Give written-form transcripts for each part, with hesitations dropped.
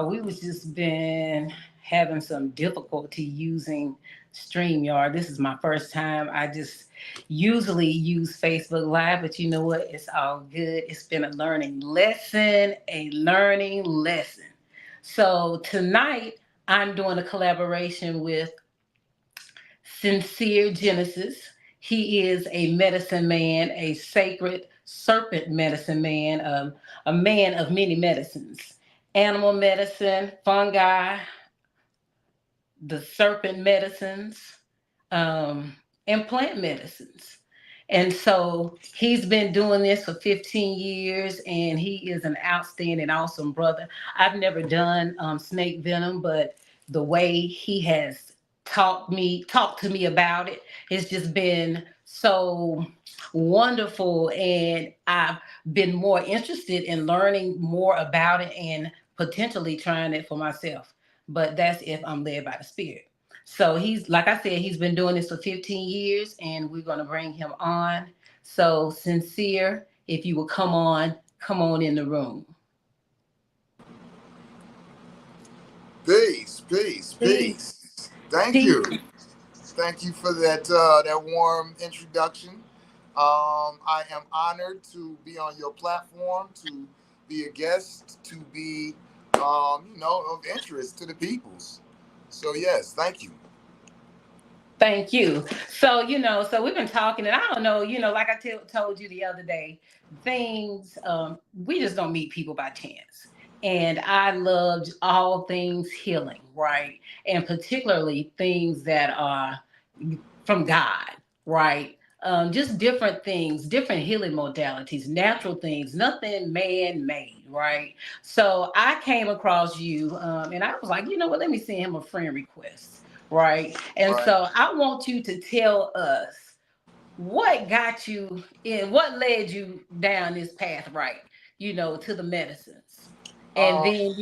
We was just been having some difficulty using StreamYard. This is my first time. I just usually use Facebook Live, but you know what? It's all good. It's been a learning lesson, a learning lesson. So tonight I'm doing a collaboration with Sincere Genesis. He is a medicine man, a sacred serpent medicine man, a man of many medicines: animal medicine, fungi, the serpent medicines, and plant medicines. And so he's been doing this for 15 years, and he is an outstanding, awesome brother. I've never done snake venom, but the way he has talked to me about it, it's just been so wonderful. And I've been more interested in learning more about it and potentially trying it for myself. But that's if I'm led by the Spirit. So he's, like I said, he's been doing this for 15 years, and we're going to bring him on. So Sincere, if you will come on in the room. Peace, peace, peace. Thank you. Thank you for that warm introduction. I am honored to be on your platform, to be a guest, to be, of interest to the peoples. So yes, thank you. Thank you. So, so we've been talking, and I don't know, like I told you the other day, things, we just don't meet people by chance. And I loved all things healing, right? And particularly things that are from God, right? Just different things, different healing modalities, natural things, nothing man made, right? So I came across you, and I was like, you know what? Let me send him a friend request, right? And Right. so I want you to tell us what got you in, what led you down this path, right? To the medicines. And Um, then,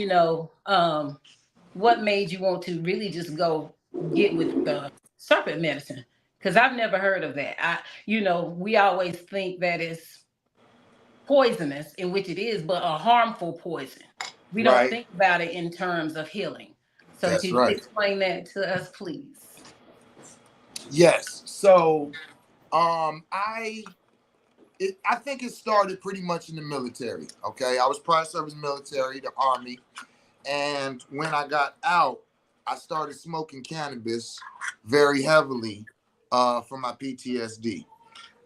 what made you want to really just go get with the serpent medicine? Because I've never heard of that. We always think that it's poisonous, in which it is, but a harmful poison. We don't right. think about it in terms of healing. So That's could you right. explain that to us, please? Yes. So, I I think it started pretty much in the military. Okay, I was prior service military, the army, and when I got out, I started smoking cannabis very heavily for my PTSD.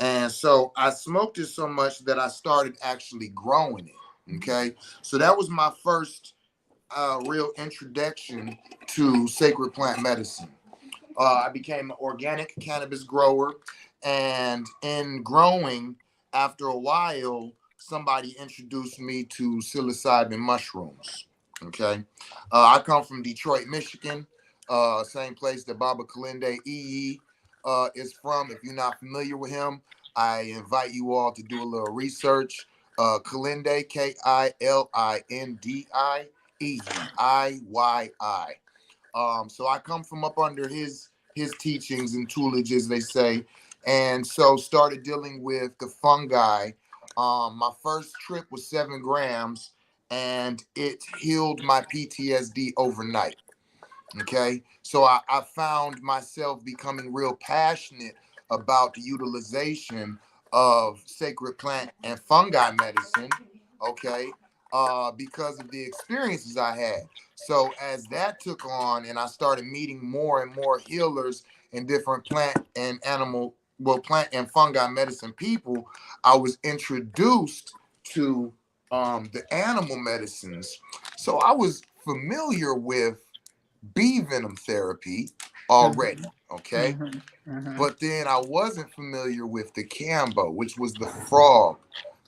And so I smoked it so much that I started actually growing it. Okay. So that was my first real introduction to sacred plant medicine. I became an organic cannabis grower. And in growing, after a while, somebody introduced me to psilocybin mushrooms. Okay. I come from Detroit, Michigan, same place that Baba Kalinde EE is from. If you're not familiar with him, I invite you all to do a little research. Kalinde, Kilindii So I come from up under his teachings and toolage, as they say, and so started dealing with the fungi. My first trip was 7 grams, and it healed my PTSD overnight. Okay, so I found myself becoming real passionate about the utilization of sacred plant and fungi medicine. Okay, because of the experiences I had. So as that took on, and I started meeting more and more healers and different plant and animal, well, plant and fungi medicine people, I was introduced to the animal medicines. So I was familiar with bee venom therapy already, Mm-hmm. okay? Mm-hmm. Mm-hmm. But then I wasn't familiar with the cambo, which was the frog.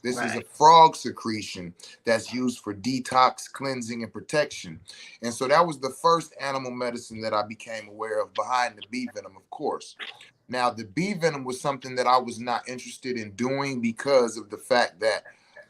This is a Right. frog secretion that's used for detox, cleansing, and protection. And so that was the first animal medicine that I became aware of behind the bee venom, of course. Now, the bee venom was something that I was not interested in doing because of the fact that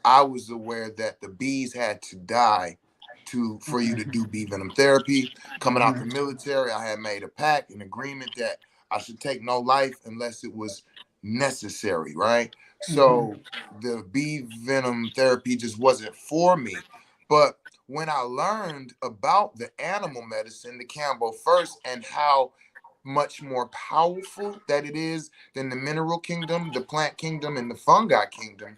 I was aware that the bees had to die to for you to do bee venom therapy. Coming out the Mm-hmm. military, I had made a pact, an agreement that I should take no life unless it was necessary, right? Mm-hmm. So the bee venom therapy just wasn't for me. But when I learned about the animal medicine, the Cambo first, and how much more powerful that it is than the mineral kingdom, the plant kingdom, and the fungi kingdom,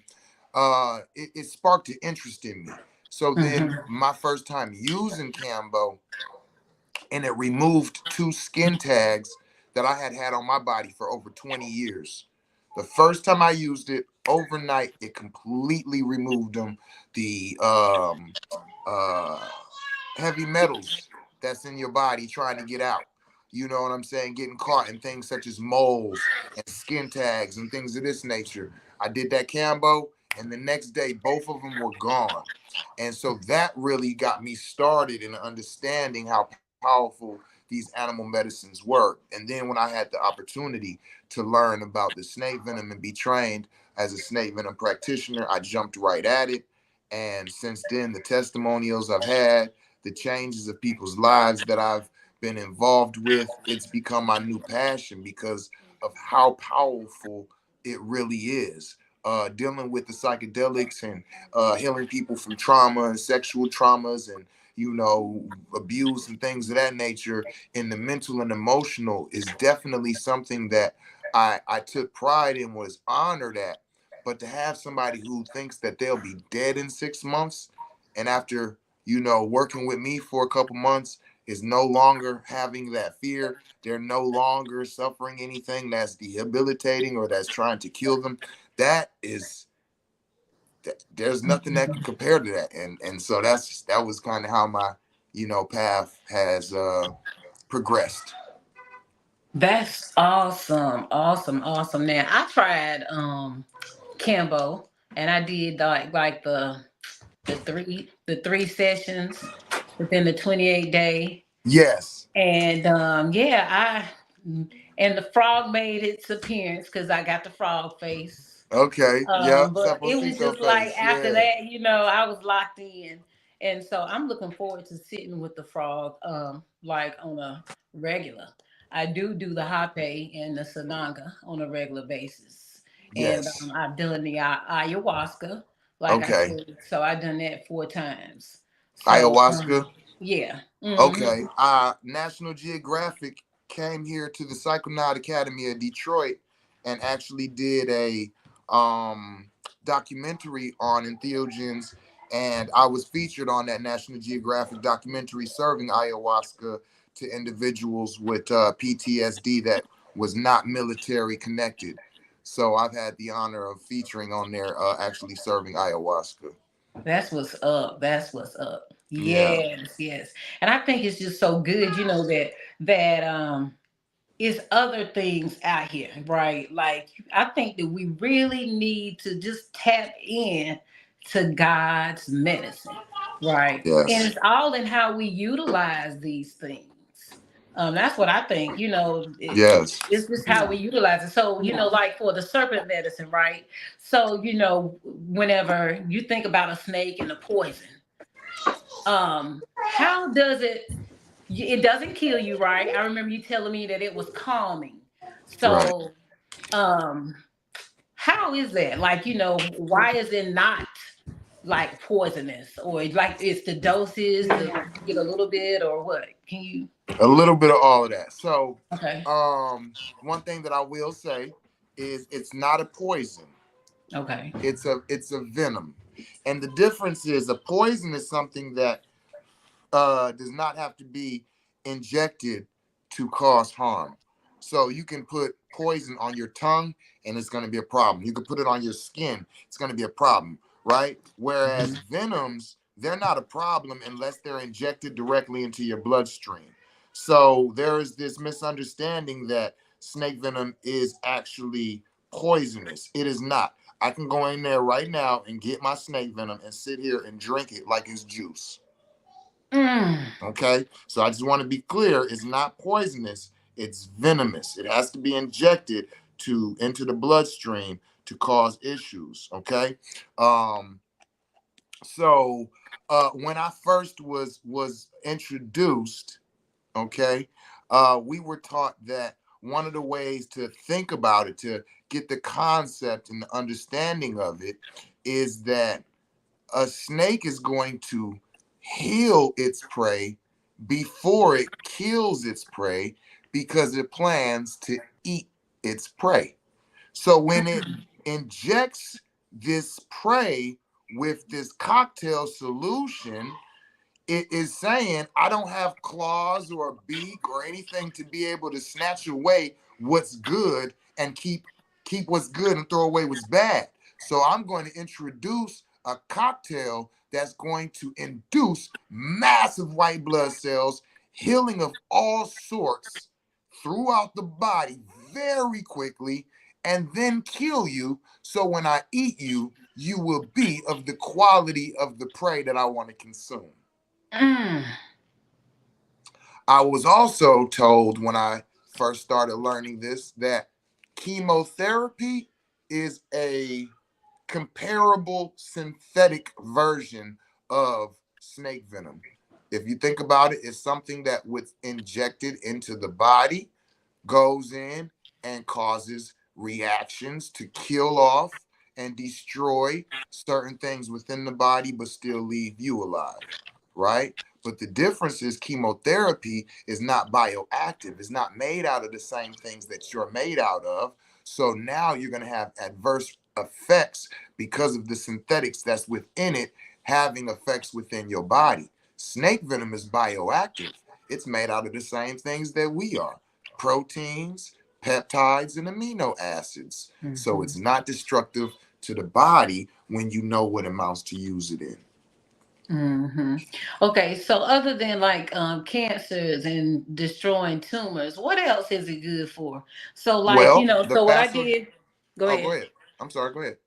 it sparked an interest in me. So then Hmm. my first time using Cambo, and it removed two skin tags that I had had on my body for over 20 years. The first time I used it overnight, it completely removed them. The uh, heavy metals that's in your body trying to get out. You know what I'm saying? Getting caught in things such as moles and skin tags and things of this nature. I did that Cambo, and the next day, both of them were gone. And so that really got me started in understanding how powerful these animal medicines work. And then when I had the opportunity to learn about the snake venom and be trained as a snake venom practitioner, I jumped right at it. And since then, the testimonials I've had, the changes of people's lives that I've been involved with, it's become my new passion because of how powerful it really is. Dealing with the psychedelics and healing people from trauma and sexual traumas and abuse and things of that nature in the mental and emotional is definitely something that I took pride in, was honored at. But to have somebody who thinks that they'll be dead in 6 months, and after working with me for a couple months, is no longer having that fear. They're no longer suffering anything that's debilitating or that's trying to kill them. That is, there's nothing that can compare to that. And so that was kind of how my path has progressed. That's awesome, awesome, awesome. Now I tried Kimbo, and I did like the three sessions within the 28 day. Yes. And yeah, and the frog made its appearance because I got the frog face. Okay. Yep. But it was Saposito just like face. after Yeah. that, I was locked in. And so I'm looking forward to sitting with the frog, like on a regular. I do the hape and the sananga on a regular basis. And Yes. I've done the ayahuasca, like I Okay. said. So I've done that 4 times. So Ayahuasca. yeah. Okay. National Geographic came here to the Psychonaut Academy of Detroit and actually did a documentary on entheogens, and I was featured on that National Geographic documentary serving ayahuasca to individuals with PTSD that was not military connected. So I've had the honor of featuring on there, actually serving ayahuasca. That's what's up. That's what's up. Yeah. Yes, yes. And I think it's just so good, that it's other things out here, right? Like I think that we really need to just tap in to God's medicine, right? And Yes. it's all in how we utilize these things. That's what I think. Yes. It's just how we utilize it. So, like for the serpent medicine, right? So, whenever you think about a snake and a poison, how does it? It doesn't kill you, right? I remember you telling me that it was calming. Right. So, um, how is that? Like, why is it not like poisonous, or like it's the doses to get a little bit, or what? Can you? A little bit of all of that. So, Okay. one thing that I will say is it's not a poison. Okay. It's a venom, and the difference is a poison is something that does not have to be injected to cause harm. So you can put poison on your tongue and it's going to be a problem. You can put it on your skin, it's going to be a problem, right? Whereas Mhm. venoms, they're not a problem unless they're injected directly into your bloodstream. So there is this misunderstanding that snake venom is actually poisonous. It is not. I can go in there right now and get my snake venom and sit here and drink it like it's juice. Mm. Okay, so I just want to be clear: it's not poisonous; it's venomous. It has to be injected to into the bloodstream to cause issues. Okay, um, so when I first was introduced, okay, we were taught that one of the ways to think about it, to get the concept and the understanding of it, is that a snake is going to heal its prey before it kills its prey because it plans to eat its prey. So when it injects this prey with this cocktail solution, it is saying, I don't have claws or a beak or anything to be able to snatch away what's good and keep what's good and throw away what's bad. So I'm going to introduce a cocktail that's going to induce massive white blood cells, healing of all sorts throughout the body very quickly, and then kill you. So when I eat you, you will be of the quality of the prey that I want to consume. Mm. I was also told when I first started learning this that chemotherapy is a comparable synthetic version of snake venom. If you think about it, it's something that was injected into the body, goes in and causes reactions to kill off and destroy certain things within the body, but still leave you alive, right? But the difference is chemotherapy is not bioactive. It's not made out of the same things that you're made out of. So now you're going to have adverse effects because of the synthetics that's within it having effects within your body. Snake venom is bioactive. It's made out of the same things that we are: proteins, peptides, and amino acids. So Mm-hmm. it's not destructive to the body when you know what amounts to use it in. Mm-hmm. Okay, so other than like cancers and destroying tumors, what else is it good for? So like, Well, the so what I passive. did, go Oh, go ahead. ahead. I'm sorry. Go ahead.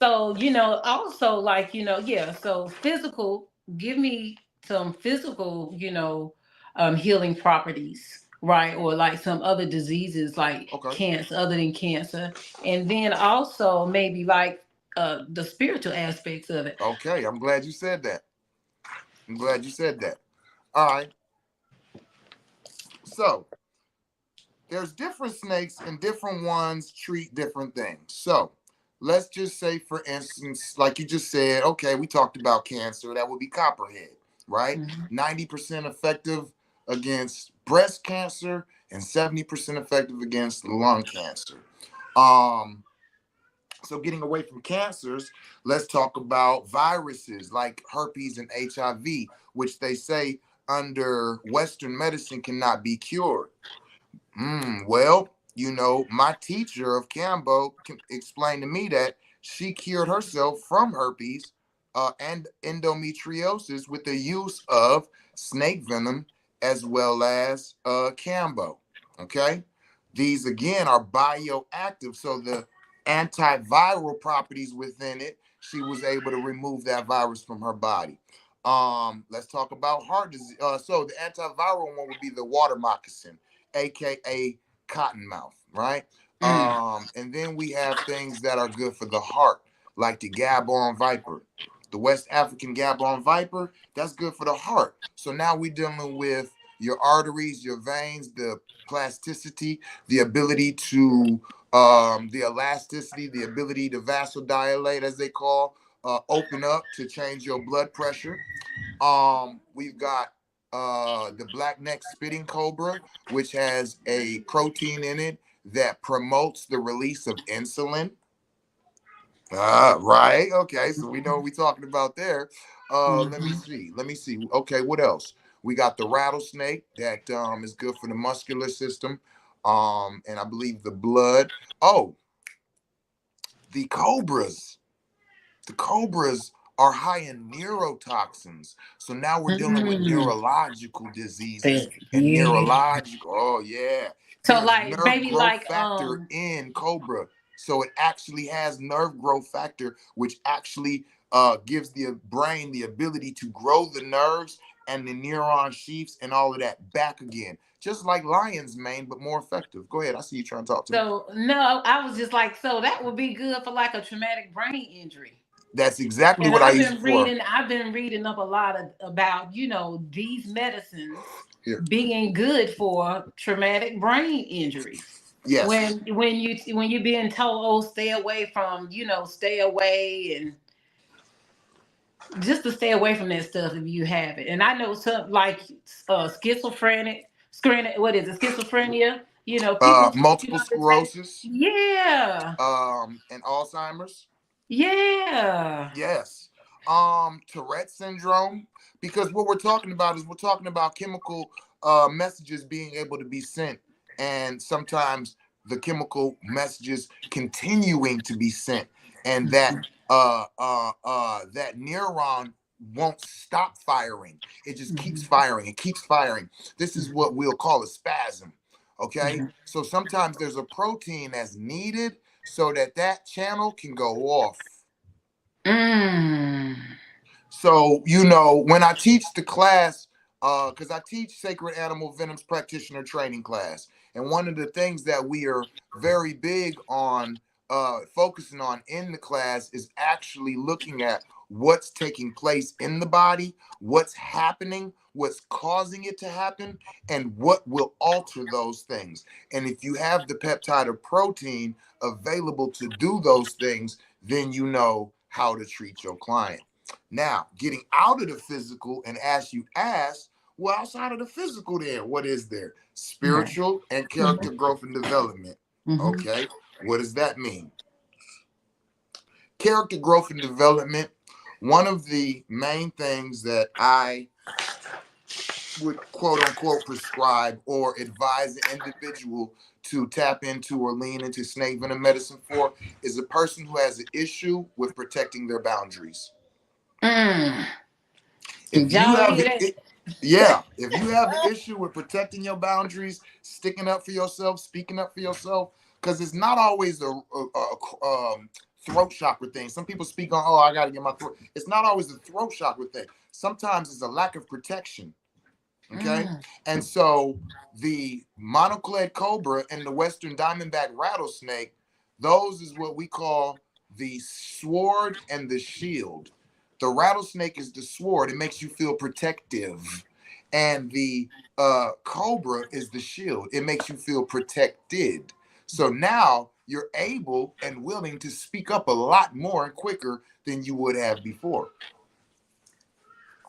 So, also like, yeah, so physical, give me some physical, healing properties, right? Or like some other diseases like Okay. cancer, other than cancer. And then also maybe like the spiritual aspects of it. Okay. I'm glad you said that. I'm glad you said that. All right. So there's different snakes and different ones treat different things. So let's just say, for instance, like you just said, okay, we talked about cancer. That would be copperhead, right? Mhm. 90% effective against breast cancer and 70% effective against lung cancer. Um, so getting away from cancers, let's talk about viruses like herpes and HIV, which they say under Western medicine cannot be cured. Well, my teacher of Cambo explained to me that she cured herself from herpes and endometriosis with the use of snake venom as well as Cambo. Okay, these again are bioactive, so the antiviral properties within it, she was able to remove that virus from her body. Let's talk about heart disease. So the antiviral one would be the water moccasin, aka cottonmouth, right? Mm. And then we have things that are good for the heart, like the Gabon viper, the West African Gabon viper. That's good for the heart. So now we're dealing with your arteries, your veins, the plasticity, the ability to the elasticity, the ability to vasodilate, as they call, open up to change your blood pressure. We've got the black neck spitting cobra, which has a protein in it that promotes the release of insulin. Right. Okay. So we know what we're talking about there. Let me Mhm. see. Let me see. Okay. What else? We got the rattlesnake that is good for the muscular system. And I believe the blood. Oh, the cobras. The cobras are high in neurotoxins. So now we're dealing with Mm. neurological diseases and Yeah. neurological. Oh, yeah. So There's like nerve maybe growth like factor in cobra. So it actually has nerve growth factor, which actually gives the brain the ability to grow the nerves and the neuron sheaths and all of that back again. Just like lion's mane, but more effective. Go ahead. I see you trying to talk to me. so no, I was just like, so that would be good for like a traumatic brain injury. That's exactly And what I use it for. I've been reading up a lot about, these medicines Here. being good for traumatic brain injuries. Yes. When you're being told, oh, stay away from, stay away, and just to stay away from that stuff if you have it. And I know some like what is it, schizophrenia? You know, people, you Multiple know, to take. sclerosis, Yeah, and Alzheimer's. yeah. Yes. Tourette syndrome. Because what we're talking about is we're talking about chemical messages being able to be sent, and sometimes the chemical messages continuing to be sent, and that neuron won't stop firing. It just keeps Mhm, firing. It keeps firing. This is mhm, what we'll call a spasm. Okay. mhm. So sometimes there's a protein that's needed so that that channel can go off. Mm. So, when I teach the class, because I teach Sacred Animal Venoms Practitioner Training class, and one of the things that we are very big on focusing on in the class is actually looking at what's taking place in the body, what's happening, what's causing it to happen, and what will alter those things. And if you have the peptide or protein available to do those things, then you know how to treat your client. Now, getting out of the physical, and as you ask, well, outside of the physical, then what is there? Right. Spiritual and character Mhm, growth and development. mhm. Okay, what does that mean? Character growth and development. One of the main things that I would quote unquote prescribe or advise an individual to tap into or lean into snake venom medicine for is a person who has an issue with protecting their boundaries. Mm. If Did you y'all have hear it, that? yeah, if you have an issue with protecting your boundaries, sticking up for yourself, speaking up for yourself, because it's not always a throat chakra thing. Some people speak on, oh, I got to get my throat. It's not always a throat chakra thing. Sometimes it's a lack of protection. Okay, Mm. and so the monocled cobra and the western diamondback rattlesnake, those is what we call the sword and the shield. The rattlesnake is the sword, it makes you feel protective, and the cobra is the shield, it makes you feel protected. So now you're able and willing to speak up a lot more and quicker than you would have before.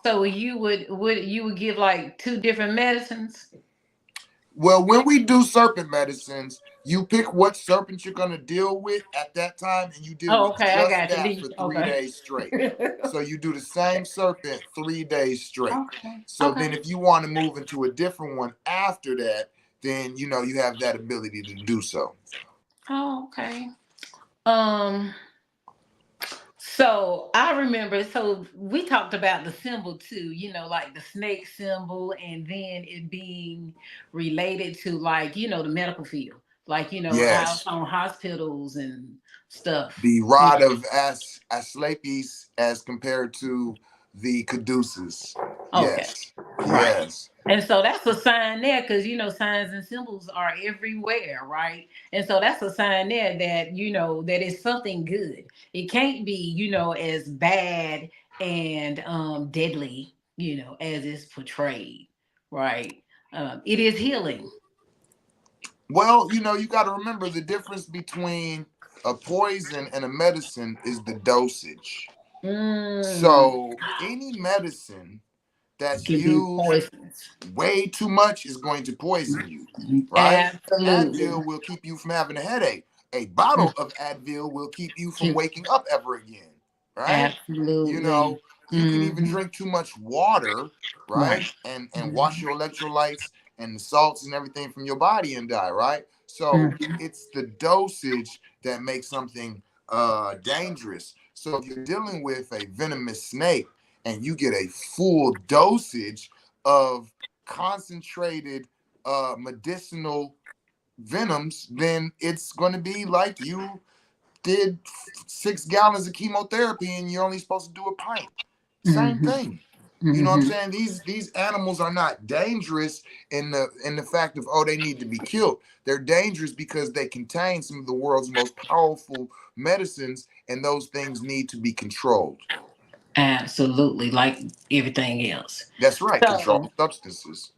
So you would give like two different medicines? Well, when we do serpent medicines, you pick what serpent you're going to deal with at that time, and you deal Oh, with okay, I just got you. that for three Okay. days straight. So you do the same serpent 3 days straight. Okay. So Okay. then, if you want to move into a different one after that, then you have that ability to do so. Oh, okay. Um, so I remember, so we talked about the symbol too, like the snake symbol, and then it being related to like, the medical field, like, out Yes, on hospitals and stuff. the You rod know. of Asclepius as compared to the caduceus. Okay. Yes, Right. yes. And so that's a sign there because, signs and symbols are everywhere, right? And so that's a sign there that, that it's something good. It can't be, as bad and deadly, as it's portrayed, right? It is healing. Well, you got to remember the difference between a poison and a medicine is the dosage. Mm, So, any medicine that's can be used poisonous. way too much is going to poison you, right? Absolutely. Advil will keep you from having a headache. A bottle of Advil will keep you from waking up ever again, right? You Absolutely. know, you can even Hmm. drink too much water, right? Right. And wash Mhm. your electrolytes and the salts and everything from your body and die, right? So Mhm. it's the dosage that makes something dangerous. So if you're dealing with a venomous snake and you get a full dosage of concentrated medicinal venoms, then it's going to be like you did 6 gallons of chemotherapy and you're only supposed to do a pint. Same Mhm. thing. You know what I'm Mhm. saying? These animals are not dangerous in the fact of, oh, they need to be killed. They're dangerous because they contain some of the world's most powerful medicines, and those things need to be controlled. Absolutely, like everything else. That's right, controlled So, substances.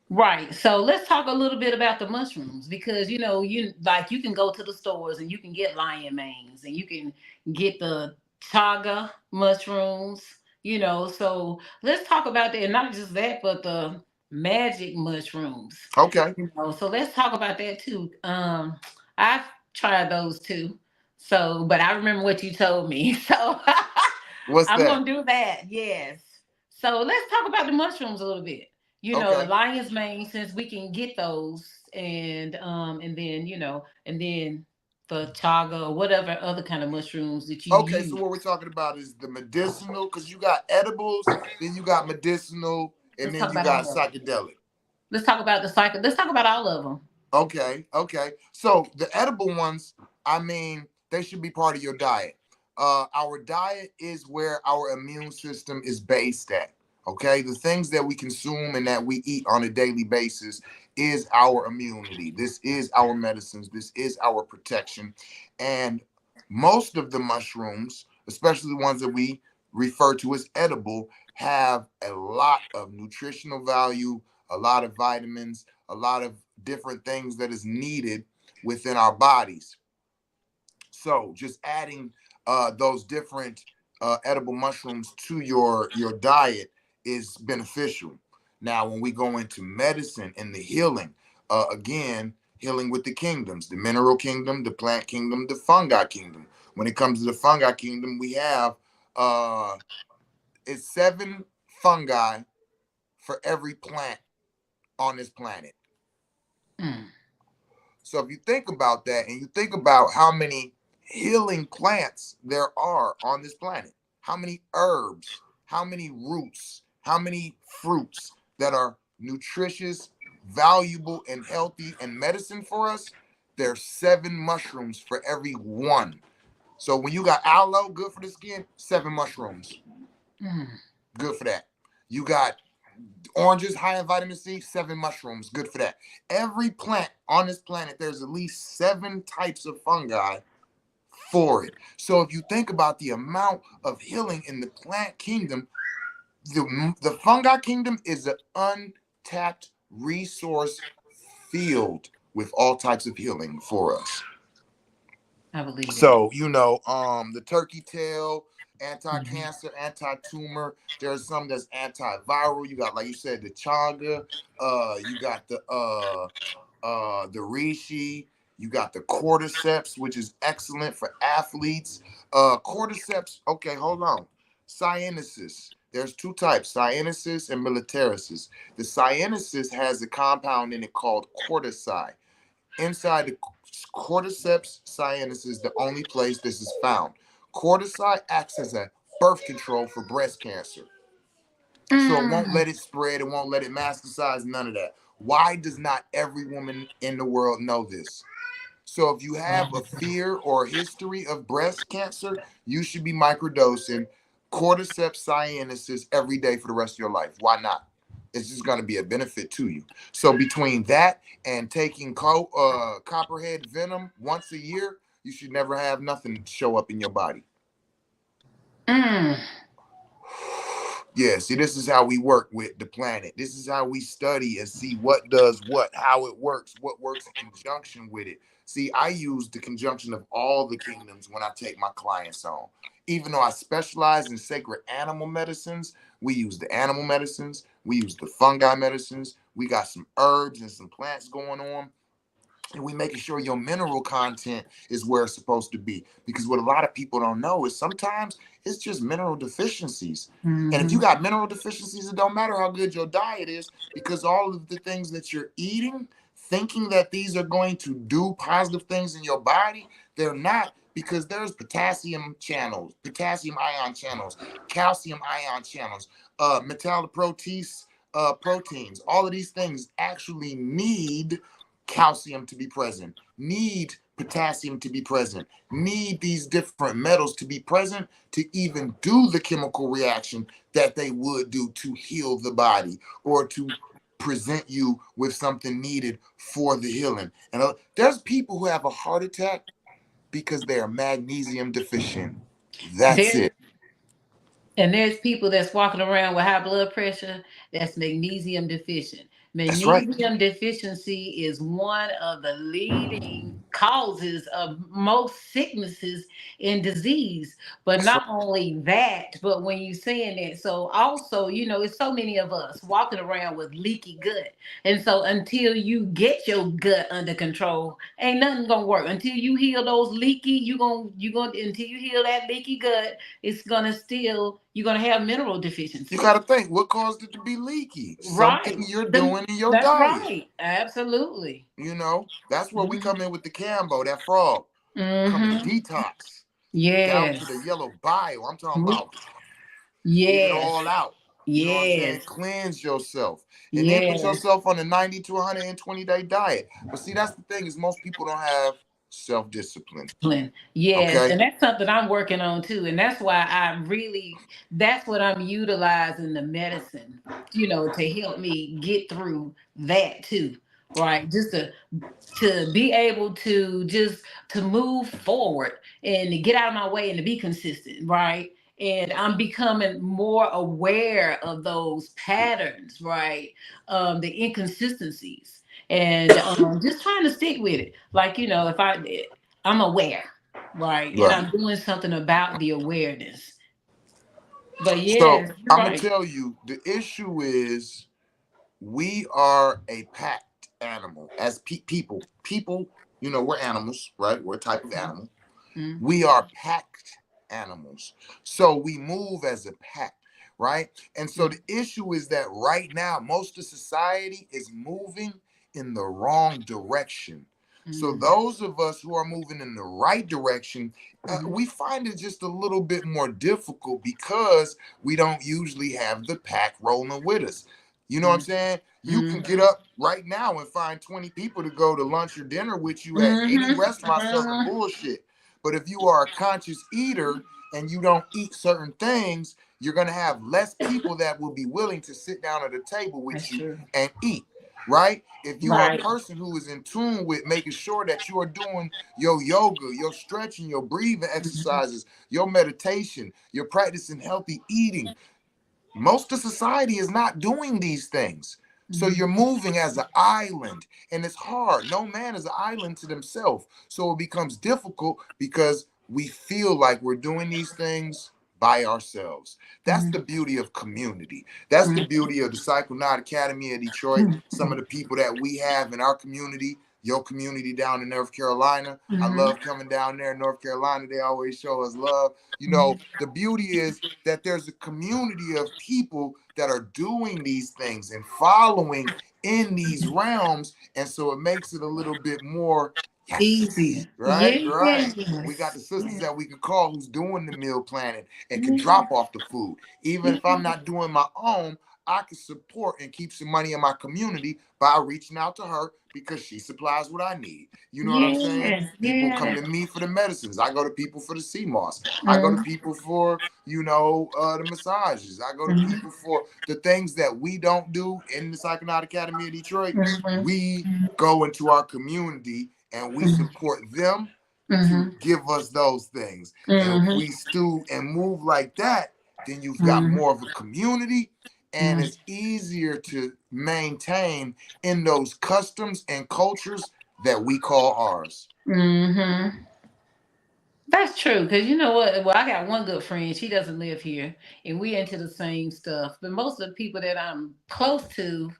right. So let's talk a little bit about the mushrooms because you can go to the stores and you can get lion manes and you can get the chaga mushrooms. So let's talk about that. And not just that, but the magic mushrooms. Okay. So let's talk about that too. I've tried those too. So, but I remember what you told me. So What's I'm that? gonna do that. Yes. So let's talk about the mushrooms a little bit. The Okay. lion's mane, since we can get those, and then and then the chaga or whatever other kind of mushrooms that you Okay, so use. what we're talking about is the medicinal, because you got edibles, then you got medicinal, and Let's then talk you about all got of them. psychedelic. Let's talk about the cycle. Let's talk about all of them. Okay, okay. So the edible ones, I mean, they should be part of your diet. Our diet is where our immune system is based at. Okay, the things that we consume and that we eat on a daily basis is our immunity. This is our medicines. This is our protection. And most of the mushrooms, especially the ones that we refer to as edible, have a lot of nutritional value, a lot of vitamins, a lot of different things that is needed within our bodies. So just adding those different edible mushrooms to your diet is beneficial. Now, when we go into medicine and the healing, again, healing with the kingdoms, the mineral kingdom, the plant kingdom, the fungi kingdom. When it comes to the fungi kingdom, we have uh, it's 7 fungi for every plant on this planet. Mm. So if you think about that and you think about how many healing plants there are on this planet, how many herbs, how many roots, how many fruits that are nutritious, valuable, and healthy and medicine for us, there's 7 mushrooms for every one. So when you got aloe, good for the skin, 7 mushrooms, Mm. good for that. You got oranges high in vitamin C, 7 mushrooms, good for that. Every plant on this planet, there's at least 7 types of fungi for it. So if you think about the amount of healing in the plant kingdom, the fungi kingdom is an untapped resource field with all types of healing for us. I believe that. So, the turkey tail, Mhm. anti-cancer, anti-tumor. There's some that's antiviral. You got, like you said, the chaga. You got the reishi. You got the cordyceps, which is excellent for athletes. Cordyceps. Okay, hold on. Cyanosis. There's 2 types, cyanosis and militaris. The cyanosis has a compound in it called cordycide. Inside the cordyceps sinus is the only place this is found. Cordyceps acts as a birth control for breast cancer. So it won't Mm. let it spread, it won't let it masticize, none of that. Why does not every woman in the world know this? So if you have a fear or a history of breast cancer, you should be microdosing cordyceps cyanosis every day for the rest of your life. Why not? It's just going to be a benefit to you. So between that and taking copperhead venom once a year, you should never have nothing show up in your body. Mm. Yeah, see, this is how we work with the planet. This is how we study and see what does what, how it works, what works in conjunction with it. See, I use the conjunction of all the kingdoms when I take my clients on. Even though I specialize in sacred animal medicines, we use the animal medicines, we use the fungi medicines, we got some herbs and some plants going on, and we making sure your mineral content is where it's supposed to be. Because what a lot of people don't know is sometimes it's just mineral deficiencies. And if you Mhm. got mineral deficiencies, it don't matter how good your diet is, because all of the things that you're eating, thinking that these are going to do positive things in your body, they're not, because there's potassium channels, potassium ion channels, calcium ion channels, metalloprotease proteins. All of these things actually need calcium to be present, need potassium to be present, need these different metals to be present to even do the chemical reaction that they would do to heal the body or to present you with something needed for the healing. And there's people who have a heart attack because they are magnesium deficient. That's There it. and there's people that's walking around with high blood pressure that's magnesium deficient. That's right. Magnesium deficiency is one of the leading causes of most sicknesses and disease. But That's right. not only that, but when you saying that, so also, it's so many of us walking around with leaky gut. And so until you get your gut under control, ain't nothing gonna work. Until you heal those leaky, you gonna until you heal that leaky gut, it's gonna still you're gonna have mineral You deficiency. got to think what caused it to be leaky. Something Right. you're doing in your That's diet. right. Absolutely. That's where we Hmm. come in with the Cambo, that frog. Come and Hmm. detox down to the Yes. yellow bile. I'm talking about get it Yes. all out. You know what I'm saying? Yes. Cleanse yourself. And then put Yes. yourself on a 90 to 120-day diet. But see, that's the thing is most people don't have self-discipline. Discipline. Yes, Okay? and that's something I'm working on too. And that's why that's what I'm utilizing the medicine, to help me get through that too. Right. Just to be able to just to move forward and to get out of my way and to be consistent. Right. And I'm becoming more aware of those patterns, right? The inconsistencies, and just trying to stick with it. Like, if I'm aware, right? And Right. I'm doing something about the awareness. But So yes, you're I'm gonna right. tell you the issue is we are a packed animal as people. People, we're animals, right? We're a type of animal. Mm-hmm. We are packed animals. So we move as a pack, right? And so the issue is that right now, most of society is moving in the wrong direction. So Mm-hmm. those of us who are moving in the right direction, Mm-hmm. we find it just a little bit more difficult because we don't usually have the pack rolling with us. You know what I'm saying? You can get Mm-hmm. up right now and find 20 people to go to lunch or dinner with you at any Mm-hmm. restaurant selling Mm-hmm. bullshit. But if you are a conscious eater and you don't eat certain things, you're going to have less people that will be willing to sit down at a table That's with you true. and eat, right? If you are a Right. person who is in tune with making sure that you are doing your yoga, your stretching, your breathing Mm-hmm. exercises, your meditation, you're practicing healthy eating, most of society is not doing these things. So you're Mm-hmm. moving as an island, and it's hard. No man is an island to themselves. So it becomes difficult because we feel like we're doing these things by ourselves. That's the beauty of community. That's the beauty of the Psychonaut Academy of Detroit. Some of the people that we have in our community, your community down in North Carolina. I Mm-hmm. love coming down there in North Carolina. They always show us love. Mm-hmm. The beauty is that there's a community of people that are doing these things and following in these realms. And so it makes it a little bit more, yes, Easier. right, Yes. right. We got the sisters Yes. that we can call who's doing the meal planning and can Yes. drop off the food. Even if I'm Yes. not doing my own, I can support and keep some money in my community by reaching out to her because she supplies what I need. You know what I'm saying? Yes. People come Yes. to me for the medicines. I go to people for the CMOS. I go to Mm-hmm. people for, the massages. I go to Mm-hmm. people for the things that we don't do in the Psychonaut Academy of Detroit. Mm-hmm. We go into our community and we support them to Mm-hmm. give us those things. And if Mm-hmm. we stew and move like that, then you've got Mm-hmm. more of a community and it's easier to maintain in those customs and cultures that we call ours. Mm-hmm. That's true, because you know what? Well, I got one good friend. She doesn't live here, and we into the same stuff. But most of the people that I'm close to,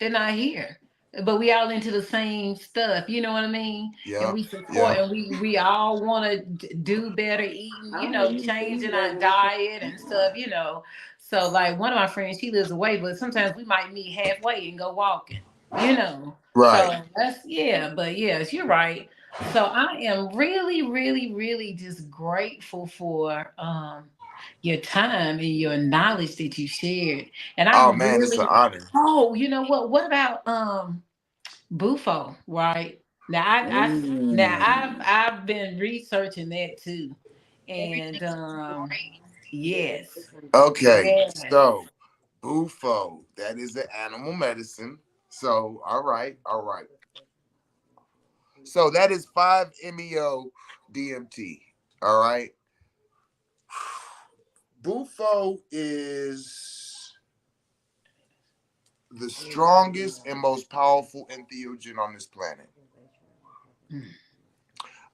they're not here. But we all into the same stuff. You know what I mean? And Yeah, we support, yeah. and we all want to do better eating. Changing our diet and stuff. So like one of my friends, she lives away, but sometimes we might meet halfway and go walking. You know. Right. So that's yeah. But yes, you're right. So I am really, really, really just grateful for your time and your knowledge that you shared. And I Oh man, it's an really honor. you know what? What about Bufo, right? Now Ooh. I've been researching that too. And yes. Okay, Yes. so Bufo, that is the animal medicine. So, all right, all right. So that is 5-MeO DMT. All right. Bufo is the strongest and most powerful entheogen on this planet.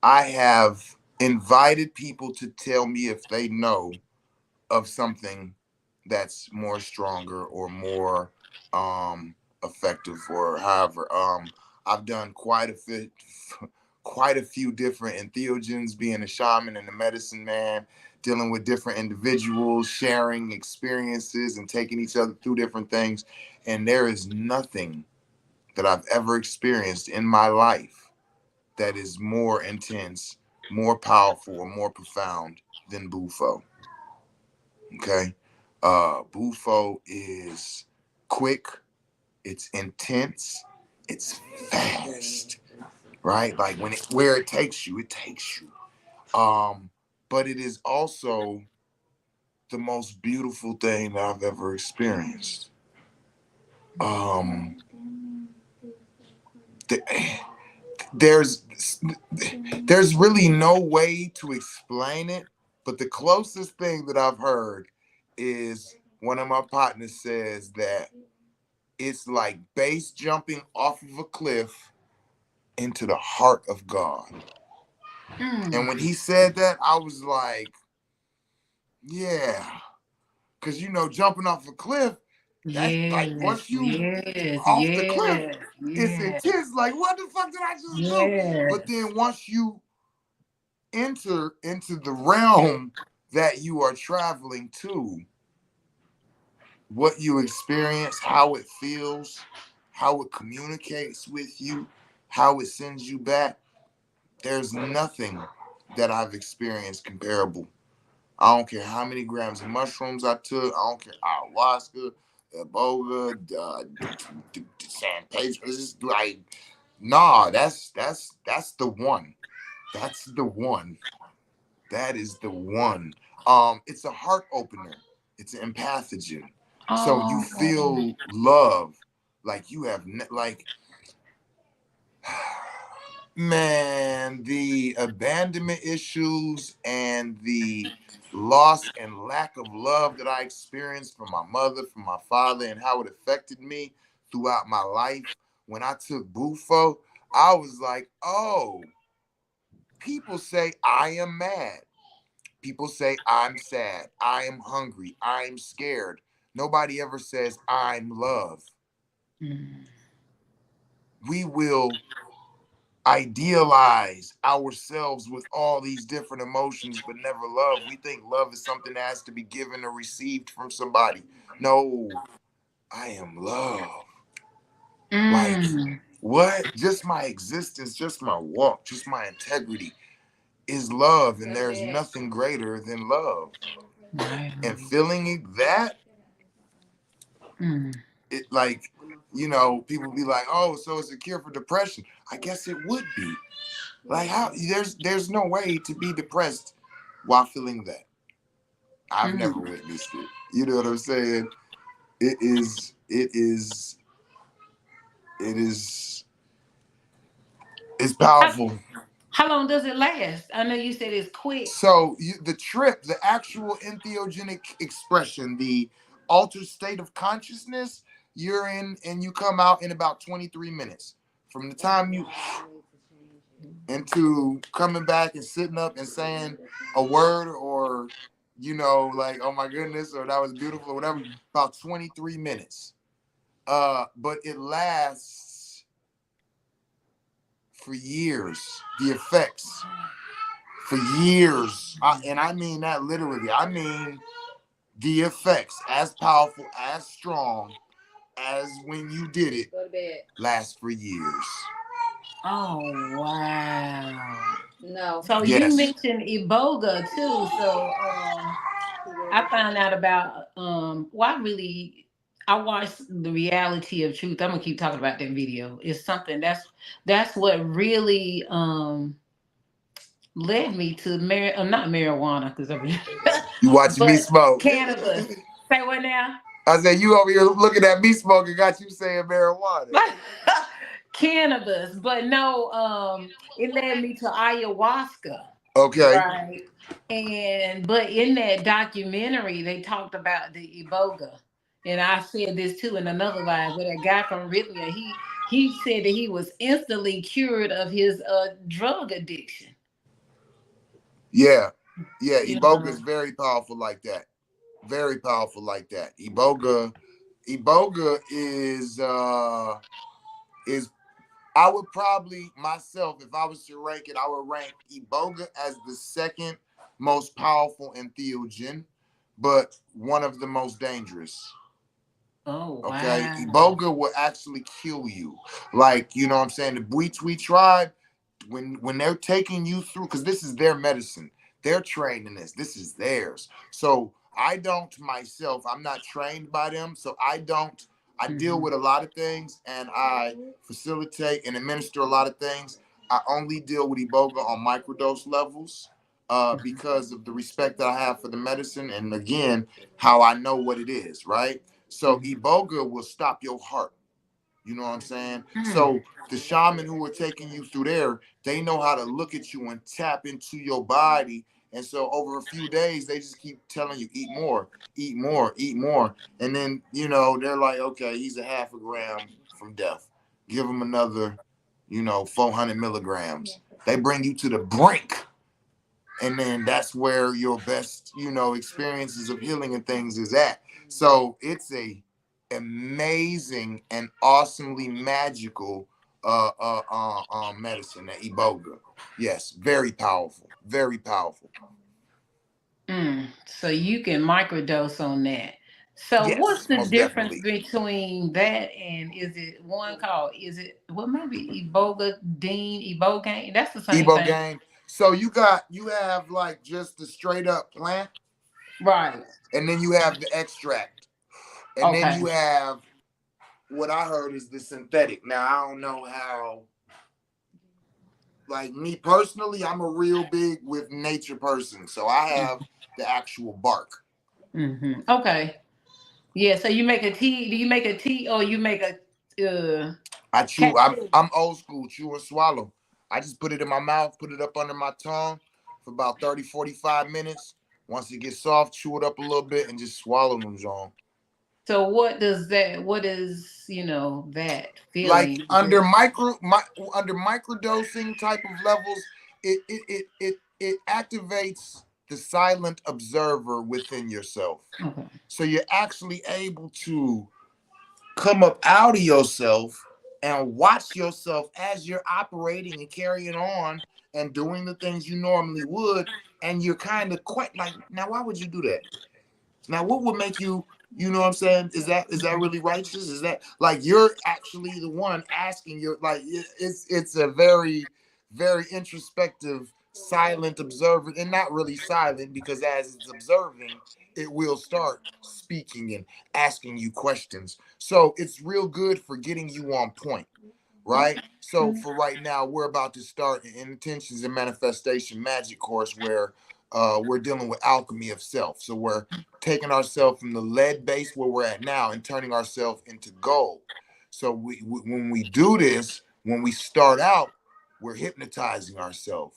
I have invited people to tell me if they know of something that's more stronger or more effective or however. I've done quite a few different entheogens, being a shaman and a medicine man, dealing with different individuals, sharing experiences and taking each other through different things. And there is nothing that I've ever experienced in my life that is more intense, more powerful, or more profound than Bufo. Okay. Bufo is quick, it's intense, it's fast, right? Like when it where it takes you, it takes you. But it is also the most beautiful thing that I've ever experienced. Um, th- there's there's really no way to explain it, but the closest thing that I've heard is one of my partners says that it's like base jumping off of a cliff into the heart of God. And when he said that, I was like, yeah, because jumping off a cliff, that's like Yes, once you yes, off the cliff, yes, it's yes, intense. Like, what the fuck did I just do? But yes. then once you enter into the realm that you are traveling to, what you experience, how it feels, how it communicates with you, how it sends you back, there's nothing that I've experienced comparable. I don't care how many grams of mushrooms I took. I don't care ayahuasca, iboga, San Pedro. It's just like, nah, that's the one. That's the one. That is the one. It's a heart opener. It's an empathogen. So you Oh, feel love, like you have like, man, the abandonment issues and the loss and lack of love that I experienced from my mother, from my father, and how it affected me throughout my life. When I took Bufo, I was like, oh, people say I am mad. People say I'm sad. I am hungry. I'm scared. Nobody ever says I'm love. mm, We will idealize ourselves with all these different emotions, but never love. We think love is something that has to be given or received from somebody. No, I am love. Like, mm. what? Just my existence, just my walk, just my integrity is love, and there's nothing greater than love. Right. And feeling that, Mm, it like, people be like, oh, so it's a cure for depression. I guess it would be. Like, how there's no way to be depressed while feeling that. I've never mm. witnessed it. You know what I'm saying? It is it's How, powerful. how long does it last? I know you said it's quick. So the trip, the actual entheogenic expression, the altered state of consciousness, you're in and you come out in about 23 minutes. From the time you into coming back and sitting up and saying a word or like, oh my goodness, or that was beautiful or whatever, about 23 minutes. But it lasts for years. The effects for years. And I mean that literally. I mean the effects as powerful, as strong as when you did it last for years. Oh, wow. No. So you Yes. mentioned Iboga too. So I found out about well, I watched the reality of truth. I'm gonna keep talking about that video. It's something that's what really led me to not marijuana because You watching me but smoke. cannabis. Say what now? I said, you over here looking at me smoking, got you saying marijuana. Cannabis, but no, it led me to ayahuasca. Okay. Right. And but in that documentary, they talked about the Iboga. And I said this too in another live where that guy from Rhythmia, he said that he was instantly cured of his drug addiction. Yeah, yeah. Yeah. Iboga is very powerful like that. Very powerful like that. Iboga is I would probably myself, if I was to rank it, I would rank Iboga as the second most powerful entheogen, but one of the most dangerous. Oh Okay, wow. Iboga will actually kill you. Like, you know what I'm saying? The Bwitwi tribe, when they're taking you through, because this is their medicine, they're trained in this. This is theirs. So I don't myself, I'm not trained by them. So I deal Hmm. with a lot of things and I facilitate and administer a lot of things. I only deal with Iboga on microdose levels because of the respect that I have for the medicine. And again, how I know what it is, right? So Hmm. Iboga will stop your heart. You know what I'm saying? Hmm. So the shaman who are taking you through there, they know how to look at you and tap into your body. And so over a few days, they just keep telling you, eat more, eat more, eat more. And then, they're like, okay, he's a half a gram from death. Give him another, 400 milligrams. They bring you to the brink, and then that's where your best experiences of healing and things is at. So it's a amazing and awesomely magical medicine, that Iboga. Yes, very powerful, very powerful. So you can microdose on that. So what's Yes, the most difference definitely. between that and is it one called maybe Eboga Dean Ibogaine? That's the same thing. Ibogaine. So you have like just the straight up plant, Right. and then you have the extract, and then Okay. you have what I heard is the synthetic. Now I don't know how. Like me personally, I'm a real big with nature person, so I have the actual bark. Okay. Yeah, so you make a tea. Do you make a tea or you make a I chew. I'm capsule? I'm old school, chew and swallow. I just put it in my mouth, put it up under my tongue for about 30, 45 minutes. Once it gets soft, chew it up a little bit and just swallow them, John. So what is, that Like feeling? under microdosing type of levels, it activates the silent observer within yourself. Okay. So you're actually able to come up out of yourself and watch yourself as you're operating and carrying on and doing the things you normally would. And you're kind of quite like, now, why would you do that? Now, what would make you, you know what I'm saying? Is that really righteous? Is that like you're actually the one asking? You're like it's a very, very introspective, silent observer, and not really silent because as it's observing, it will start speaking and asking you questions. So it's real good for getting you on point, right? So for right now, we're about to start an intentions and manifestation magic course where we're dealing with alchemy of self. So we're taking ourselves from the lead base where we're at now and turning ourselves into gold. So when we do this, when we start out, we're hypnotizing ourselves,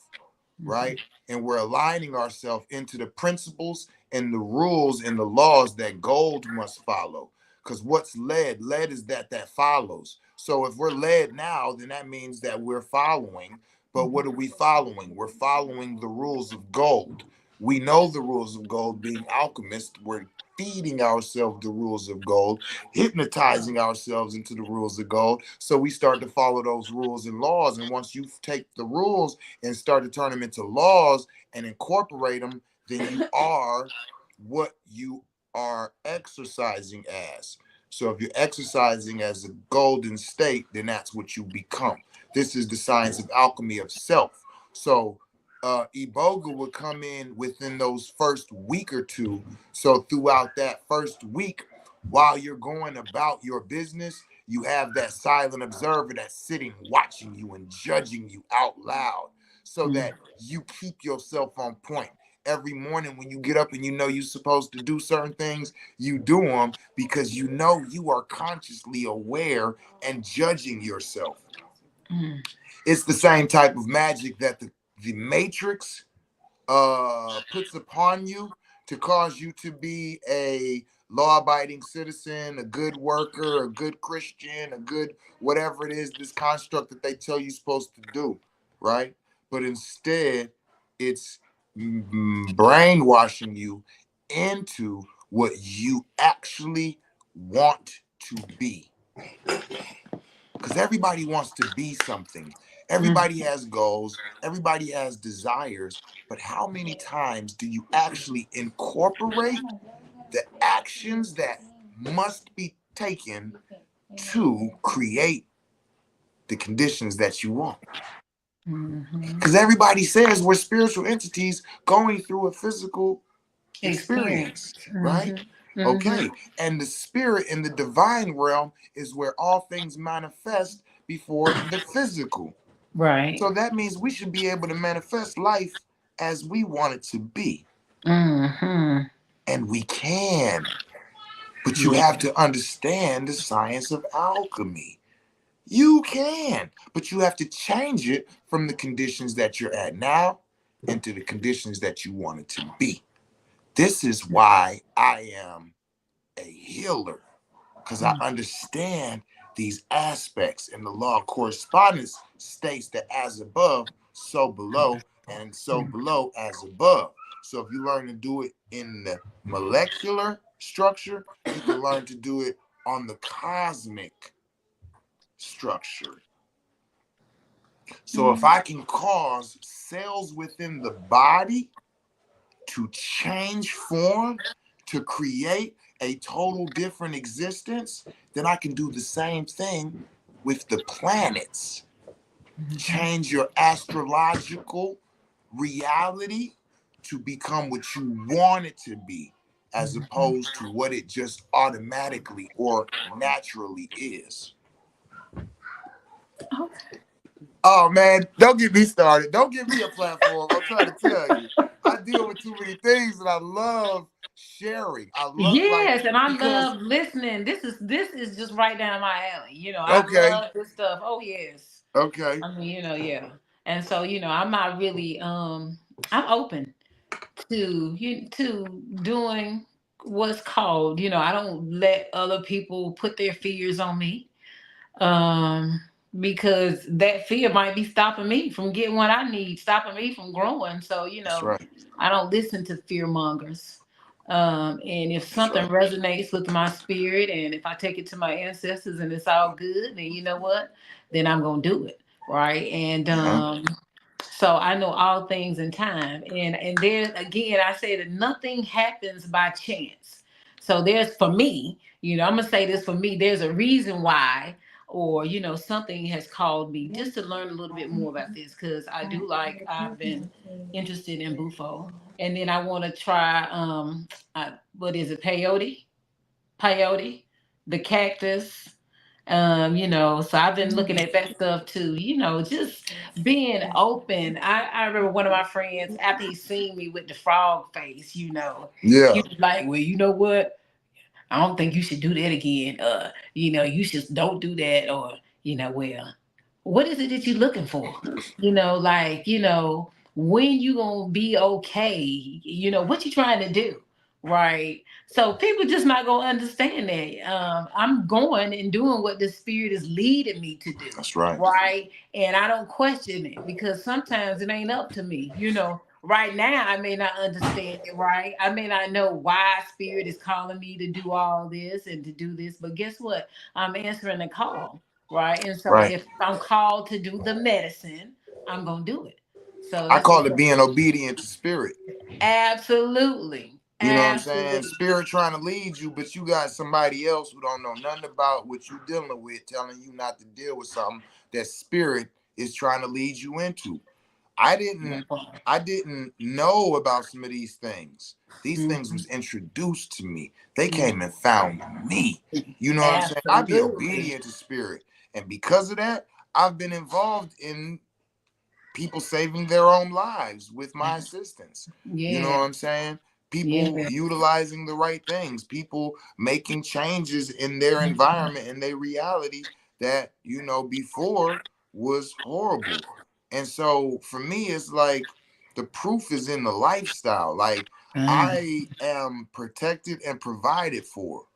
right? And we're aligning ourselves into the principles and the rules and the laws that gold must follow. Because what's led? Led is that follows. So if we're led now, then that means that we're following. But what are we following? We're following the rules of gold. We know the rules of gold. Being alchemists, we're feeding ourselves the rules of gold, hypnotizing ourselves into the rules of gold. So we start to follow those rules and laws. And once you take the rules and start to turn them into laws and incorporate them, then you are what you are exercising as. So if you're exercising as a golden state, then that's what you become. This is the science of alchemy of self. So Iboga would come in within those first week or two. So throughout that first week, while you're going about your business, you have that silent observer that's sitting, watching you and judging you out loud so Mm-hmm. that you keep yourself on point. Every morning when you get up and you know you're supposed to do certain things, you do them because you know you are consciously aware and judging yourself. It's the same type of magic that the Matrix puts upon you to cause you to be a law-abiding citizen, a good worker, a good Christian, a good whatever it is, this construct that they tell you supposed to do, right? But instead, it's brainwashing you into what you actually want to be. Because everybody wants to be something. Mm. Everybody has goals. Everybody has desires. But how many times do you actually incorporate the actions that must be taken to create the conditions that you want? Mhm. Because everybody says we're spiritual entities going through a physical Experience. experience, right? Mhm. Mhm. Okay. And the spirit in the divine realm is where all things manifest before the physical. Right. So that means we should be able to manifest life as we want it to be. Mhm. And we can. But you Yeah. have to understand the science of alchemy. You can, but you have to change it from the conditions that you're at now into the conditions that you want it to be. This is why I am a healer, because I understand these aspects. And the law of correspondence states that as above, so below, and so below as above. So if you learn to do it in the molecular structure, you can learn to do it on the cosmic structure. So if Mhm. I can cause cells within the body to change form, to create a total different existence, then I can do the same thing with the planets. Mhm. Change your astrological reality to become what you want it to be, as Mhm. opposed to what it just automatically or naturally is. Okay. Oh man, don't get me started. Don't give me a platform. I'm trying to tell you. I deal with too many things and I love sharing. I love like Yes, and I because love listening. This is just right down my alley. I okay, love this stuff. Oh yes. okay, I mean, yeah. And so, I'm not really I'm open to doing what's called. I don't let other people put their fears on me. Um because that fear might be stopping me from getting what I need, stopping me from growing. So, that's right. I don't listen to fear mongers. And if That's something right. resonates with my spirit, and if I take it to my ancestors and it's all good, then you know what? Then I'm gonna do it. Right. And Uh-huh. so I know all things in time. And there again, I say that nothing happens by chance. So there's for me, I'm gonna say this for me, there's a reason why, or something has called me just to learn a little bit more about this, because I've been interested in bufo, and then I want to try what is it, peyote, the cactus. So I've been looking at that stuff too, just being open. I remember one of my friends, after he seen me with the frog face, he Yeah, was like, well, you know what? I don't think you should do that again. You just don't do that. Or, well, what is it that you're looking for? When you gonna be okay? What you trying to do? Right. So people just not gonna understand that. I'm going and doing what the spirit is leading me to do. that's right. Right. And I don't question it, because sometimes it ain't up to me. Right now I may not understand it. Right. I may not know why spirit is calling me to do all this and to do this, but guess what? I'm answering the call. Right. And so Right. if I'm called to do the medicine, I'm gonna do it. So I that's call what's it up. being obedient to spirit. Absolutely. You know what I'm saying? Absolutely. Spirit trying to lead you, but you got somebody else who don't know nothing about what you dealing with, telling you not to deal with something that spirit is trying to lead you into. I didn't I didn't know about some of these things. These things Mhm. was introduced to me. They came Mhm. and found me. You know what I'm saying? I be Absolutely. obedient to spirit. And because of that, I've been involved in people saving their own lives with my assistance. You know Yeah. what I'm saying? People Yeah. utilizing the right things, people making changes in their environment and their reality that, before was horrible. And so for me, it's like the proof is in the lifestyle. Like Mhm. I am protected and provided for,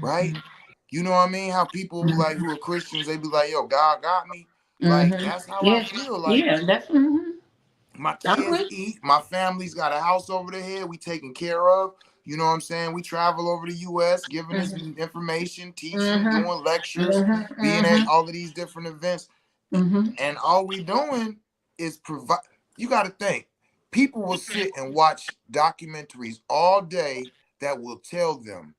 right? Mhm. You know what I mean? How people like who are Christians, they be like, yo, God got me. Like Mhm. that's how I Yeah. feel. Like Yeah. That's. Mhm. My I'm kids with eat. My family's got a house over their head. We taken care of. You know what I'm saying? We travel over the U.S., giving this you. information, teaching, Mm-hmm. doing lectures, Mm-hmm. being at Mm-hmm. all of these different events. Mm-hmm. And all we doing is provide. You got to think. People will sit and watch documentaries all day that will tell them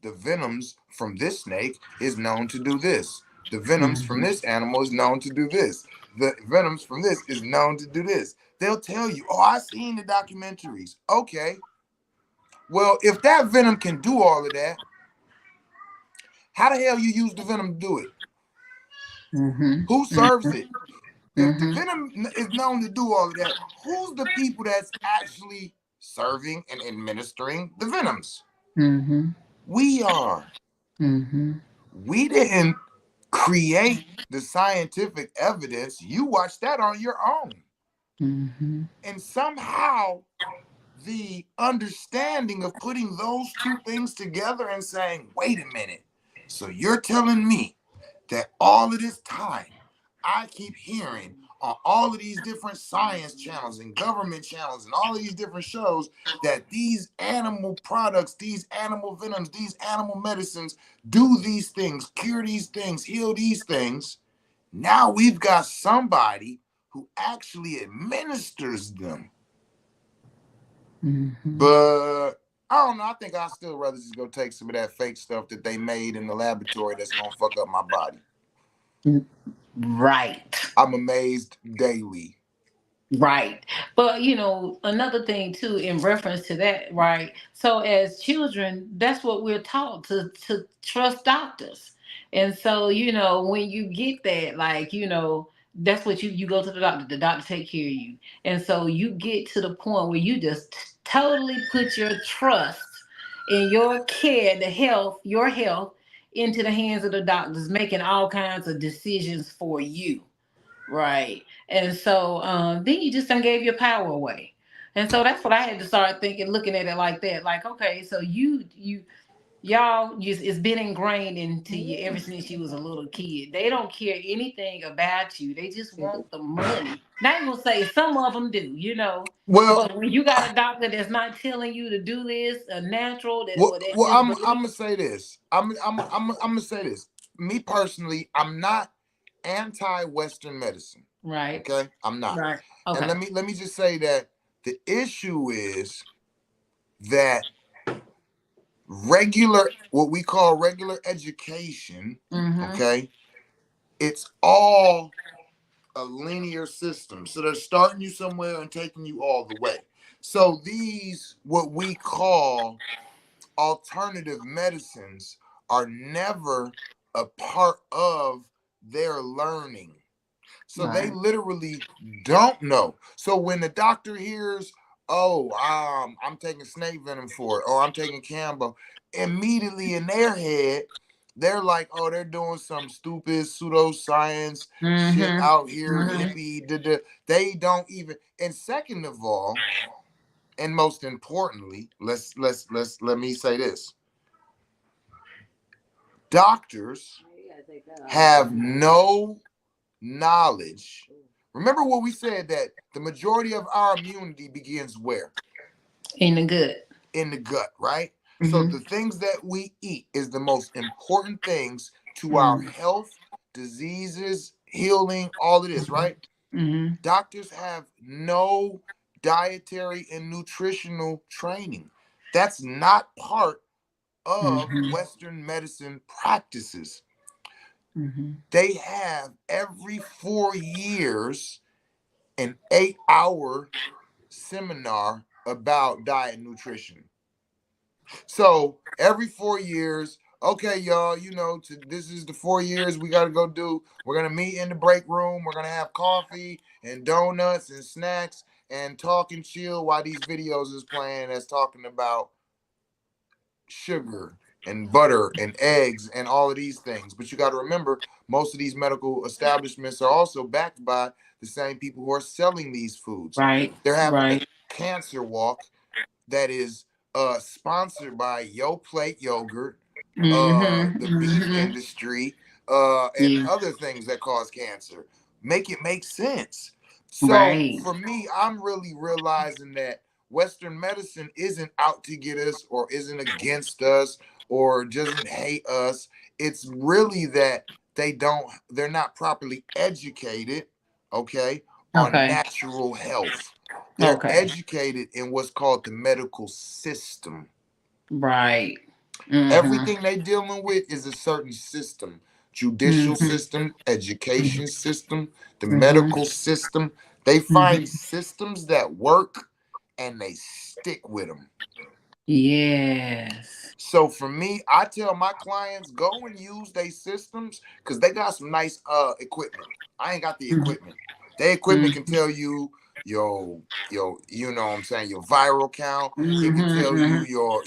the venoms from this snake is known to do this. The venoms from Mm-hmm. this animal is known to do this. The venoms from this is known to do this. They'll tell you, oh, I seen the documentaries. Okay. Well, if that venom can do all of that, how the hell you use the venom to do it? Mm-hmm. Who serves Mm-hmm. it? If the Mm-hmm. venom is known to do all of that, who's the people that's actually serving and administering the venoms? Mm-hmm. We are. Mm-hmm. We didn't create the scientific evidence. You watch that on your own. Mm-hmm. And somehow the understanding of putting those two things together and saying, wait a minute, so you're telling me that all of this time I keep hearing on all of these different science channels and government channels and all of these different shows that these animal products, these animal venoms, these animal medicines do these things, cure these things, heal these things. Now we've got somebody who actually administers them. Mm-hmm. But I don't know. I think I'd still rather just go take some of that fake stuff that they made in the laboratory that's gonna fuck up my body. Right. I'm amazed daily. Right. But another thing too in reference to that, right? So as children, that's what we're taught to trust doctors. And so, when you get that, like, that's what you go to the doctor take care of you. And so you get to the point where you just totally put your trust in your care, your health into the hands of the doctors, making all kinds of decisions for you. Right. And so then you just done gave your power away. And so that's what I had to start thinking, looking at it like that. Like, okay, so y'all just it's been ingrained into you ever since you was a little kid. They don't care anything about you. They just want the money. Not even gonna say some of them do. Well, But when you got a doctor that's not telling you to do this, a natural that well, or that well just I'm believe. gonna say this. I'm gonna say this. Me personally, I'm not anti-Western medicine. Right. Okay, I'm not. Right. And Okay. let me just say that the issue is that regular, what we call regular education, Mm-hmm. okay, it's all a linear system. So they're starting you somewhere and taking you all the way. So these, what we call alternative medicines, are never a part of their learning. So they Right. literally don't know. So when the doctor hears, oh, I'm taking snake venom for it, or I'm taking Cambo, immediately in their head, they're like, oh, they're doing some stupid pseudoscience shit Mm-hmm. out here, Mm-hmm. hippie. They don't even. And second of all, and most importantly, let me say this: doctors have no knowledge. Remember what we said, that the majority of our immunity begins where? In the good. In the gut, right? So Mm-hmm. the things that we eat is the most important things to our Mm-hmm. health, diseases, healing, all of this, right? Mm-hmm. Doctors have no dietary and nutritional training. That's not part of Mm-hmm. Western medicine practices. Mm-hmm. They have every 4 years an 8 hour seminar about diet and nutrition. So every 4 years, okay, y'all, this is the 4 years we got to go do. We're going to meet in the break room. We're going to have coffee and donuts and snacks and talk and chill while these videos is playing that's talking about sugar and butter and eggs and all of these things. But you got to remember, most of these medical establishments are also backed by the same people who are selling these foods. Right. They're having a Right. cancer walk that is sponsored by Yo Plate Yogurt, Mm-hmm. the beef Mm-hmm. industry, and Yeah. other things that cause cancer. Make it make sense. So Right. for me, I'm really realizing that Western medicine isn't out to get us or isn't against us or doesn't hate us. It's really that they're not properly educated, okay, on Okay. natural health. They're Okay. educated in what's called the medical system. Right. Mm-hmm. Everything they dealing with is a certain system: judicial Mm-hmm. system, education system, the Mm-hmm. medical system. They find Mm-hmm. systems that work and they stick with them. Yes. So for me, I tell my clients go and use their systems because they got some nice equipment. I ain't got the Mm-hmm. equipment. Their equipment can tell you you know what I'm saying, your viral count. It can tell you Mm-hmm. your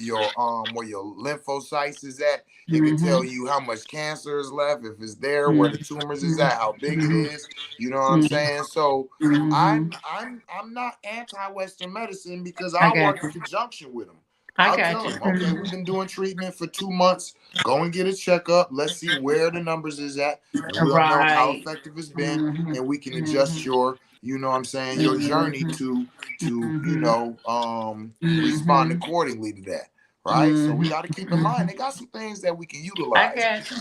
where your lymphocytes is at. It can tell Mm-hmm. you how much cancer is left, if it's there, where the tumors is Mm-hmm. at, how big it Mm-hmm. is. You know what I'm Mm-hmm. saying? So Mm-hmm. I'm not anti-Western medicine because I I got work in you. conjunction with them. I I'll got tell you. them, okay, we've been doing treatment for 2 months. Go and get a checkup. Let's see where the numbers is at, and we'll know how Right. effective it's been, Mm-hmm. and we can adjust Mm-hmm. your, you know what I'm saying, your journey Mm-hmm. to Mm-hmm. respond Mm-hmm. accordingly to that. Right. So we Mm-hmm. got to keep in mind Mm-hmm. they got some things that we can I utilize. got you.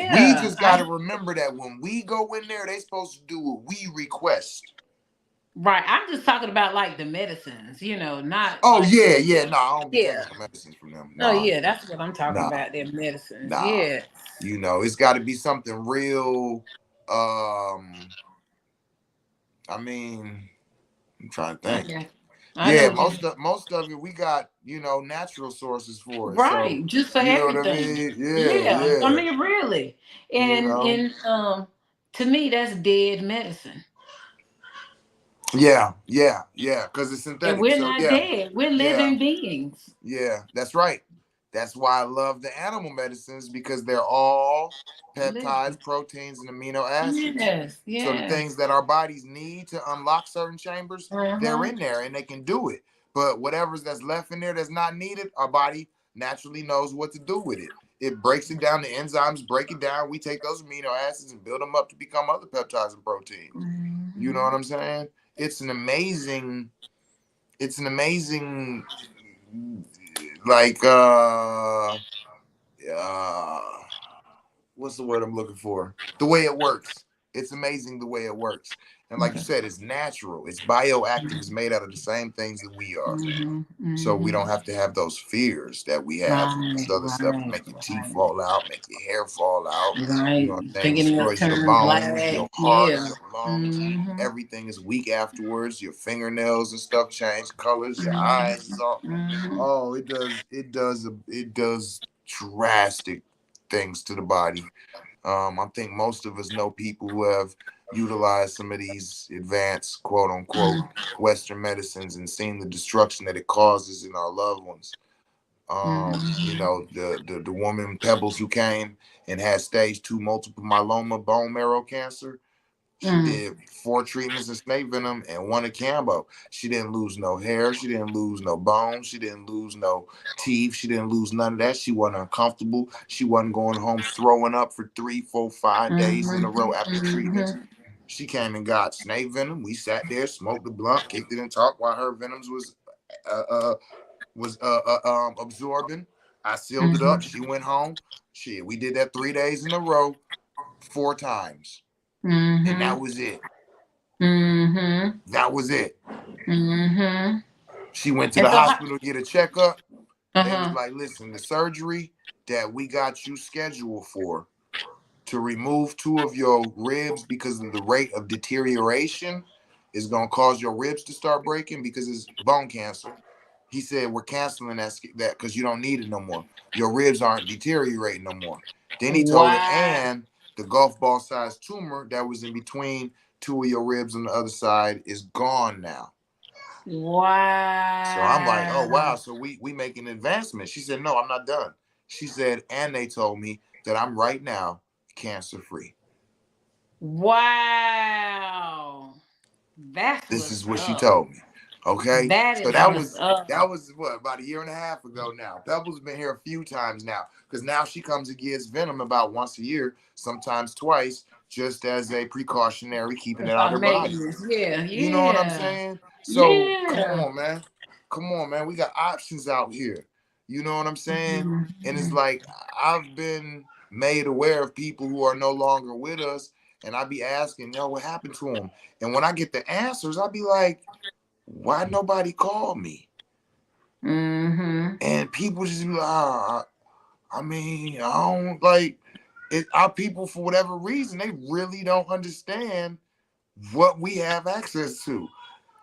We Yeah. just got to remember that when we go in there, they supposed to do what we request. Right. I'm just talking about like the medicines, not Oh like yeah, the yeah. No, I don't be yeah. taking no medicines from them. Oh Nah, yeah, that's what I'm talking nah, about. Their medicines. nah. Yes. You know, it's got to be something real. Um, I mean, I'm trying to think. Okay. I know Yeah, what you most of it we got, natural sources for it. So, right, just for you know what I everything. mean? Yeah, Yeah. I yeah. mean really. You And know. and to me that's dead medicine. Yeah, yeah, yeah. Because it's And synthetic. we're So not yeah, dead. We're yeah. living beings. Yeah, that's right. That's why I love the animal medicines because they're all Living. peptides, proteins, and amino acids. Yes, So the yes. things that our bodies need to unlock certain chambers, they're Uh-huh. in there and they can do it. But whatever's that's left in there that's not needed, our body naturally knows what to do with it. It breaks it down. The enzymes break it down. We take those amino acids and build them up to become other peptides and proteins. You know Hmm. what I'm saying? It's an amazing, it's an amazing like uh what's the word I'm looking for? The way it works. It's amazing the way it works. And like you Okay. said, it's natural. It's bioactive. It's made out of the same things that we are. Hmm. So we Hmm. don't have to have those fears that we have with Right, this other stuff to right, make your teeth right. fall out, make your hair fall out. You know Right. what I'm saying? Fingernails Destroys your turn bones, black. your heart, Yeah. your lungs. Hmm. Everything is weak afterwards. Your fingernails and stuff change colors. Your Hmm. eyes is all. Hmm. Oh, it does drastic things to the body. I think most of us know people who have utilized some of these advanced, quote unquote, Western medicines and seen the destruction that it causes in our loved ones. Hmm. The woman Pebbles who came and had stage 2 multiple myeloma bone marrow cancer. She Hmm. did 4 treatments of snake venom and 1 of Cambo. She didn't lose no hair. She didn't lose no bones. She didn't lose no teeth. She didn't lose none of that. She wasn't uncomfortable. She wasn't going home throwing up for 3, 4, 5 days in a row after treatments. Hmm. She came and got snake venom. We sat there, smoked the blunt, kicked it, and talked while her venoms uh, uh, was absorbing. I sealed it up. Hmm. She went home. Shit, we did that 3 days in a row, 4 times, and Hmm. that was it. Hmm. That was it. Hmm. She went to And the so, how, hospital to get a checkup. They was uh-huh. like, listen, the surgery that we got you scheduled for to remove 2 of your ribs because of the rate of deterioration is going to cause your ribs to start breaking because it's bone cancer. He said, we're canceling that because you don't need it no more. Your ribs aren't deteriorating no more. Then he told her, Wow. and the golf ball sized tumor that was in between 2 of your ribs on the other side is gone now. So I'm like, oh wow, Wow. so we making advancements. She said, no, I'm not done. She said, and they told me that I'm right now cancer free. Wow. That's This what's is what she up. told me. Okay. That So is what's up. that was what, about a year and a half ago now. Pebbles been here a few times now. Because now she comes and gets venom about once a year, sometimes twice, just as a precautionary, keeping it It's out of our their body. maintenance. Yeah, You know what I'm yeah, saying? So come yeah. on, man. Come on, man. We got options out here. You know what I'm saying? And it's Mhm. like I've been made aware of people who are no longer with us, and I be asking, yo, what happened to them? And when I get the answers, I be like, why nobody called me? Mhm. And people just be like, I mean, I don't like it. Our people, for whatever reason, they really don't understand what we have access to.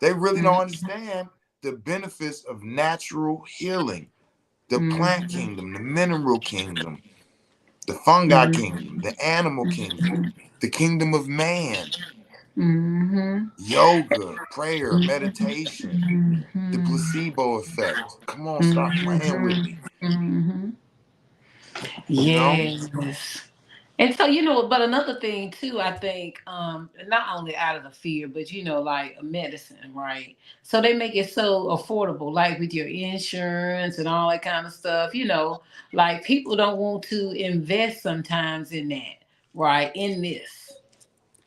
They really don't understand the benefits of natural healing, the plant Mhm. kingdom, the mineral kingdom, the fungi Mhm. kingdom, the animal kingdom, the kingdom of man, Mhm. yoga, prayer, meditation, the Mhm. placebo effect. Come on, stop playing with Mhm. me. Mhm. You know? Yes. And so, but another thing too, I think, not only out of the fear, but like medicine, right? So they make it so affordable, like with your insurance and all that kind of stuff, like people don't want to invest sometimes in that, right? In this.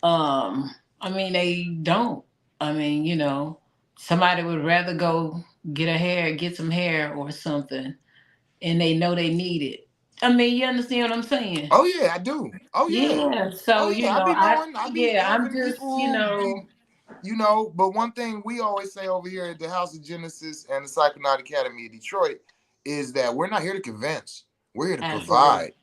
Um, I mean, they don't. I mean, somebody would rather go get some hair or something, and they know they need it. I mean, you understand what I'm saying? Oh yeah, I do. Oh yeah. Yeah. Oh So, yeah. I be knowing. I be I'm having people just, who be, but one thing we always say over here at the House of Genesis and the Psychonaut Academy of Detroit is that we're not here to convince. We're here to absolutely. provide.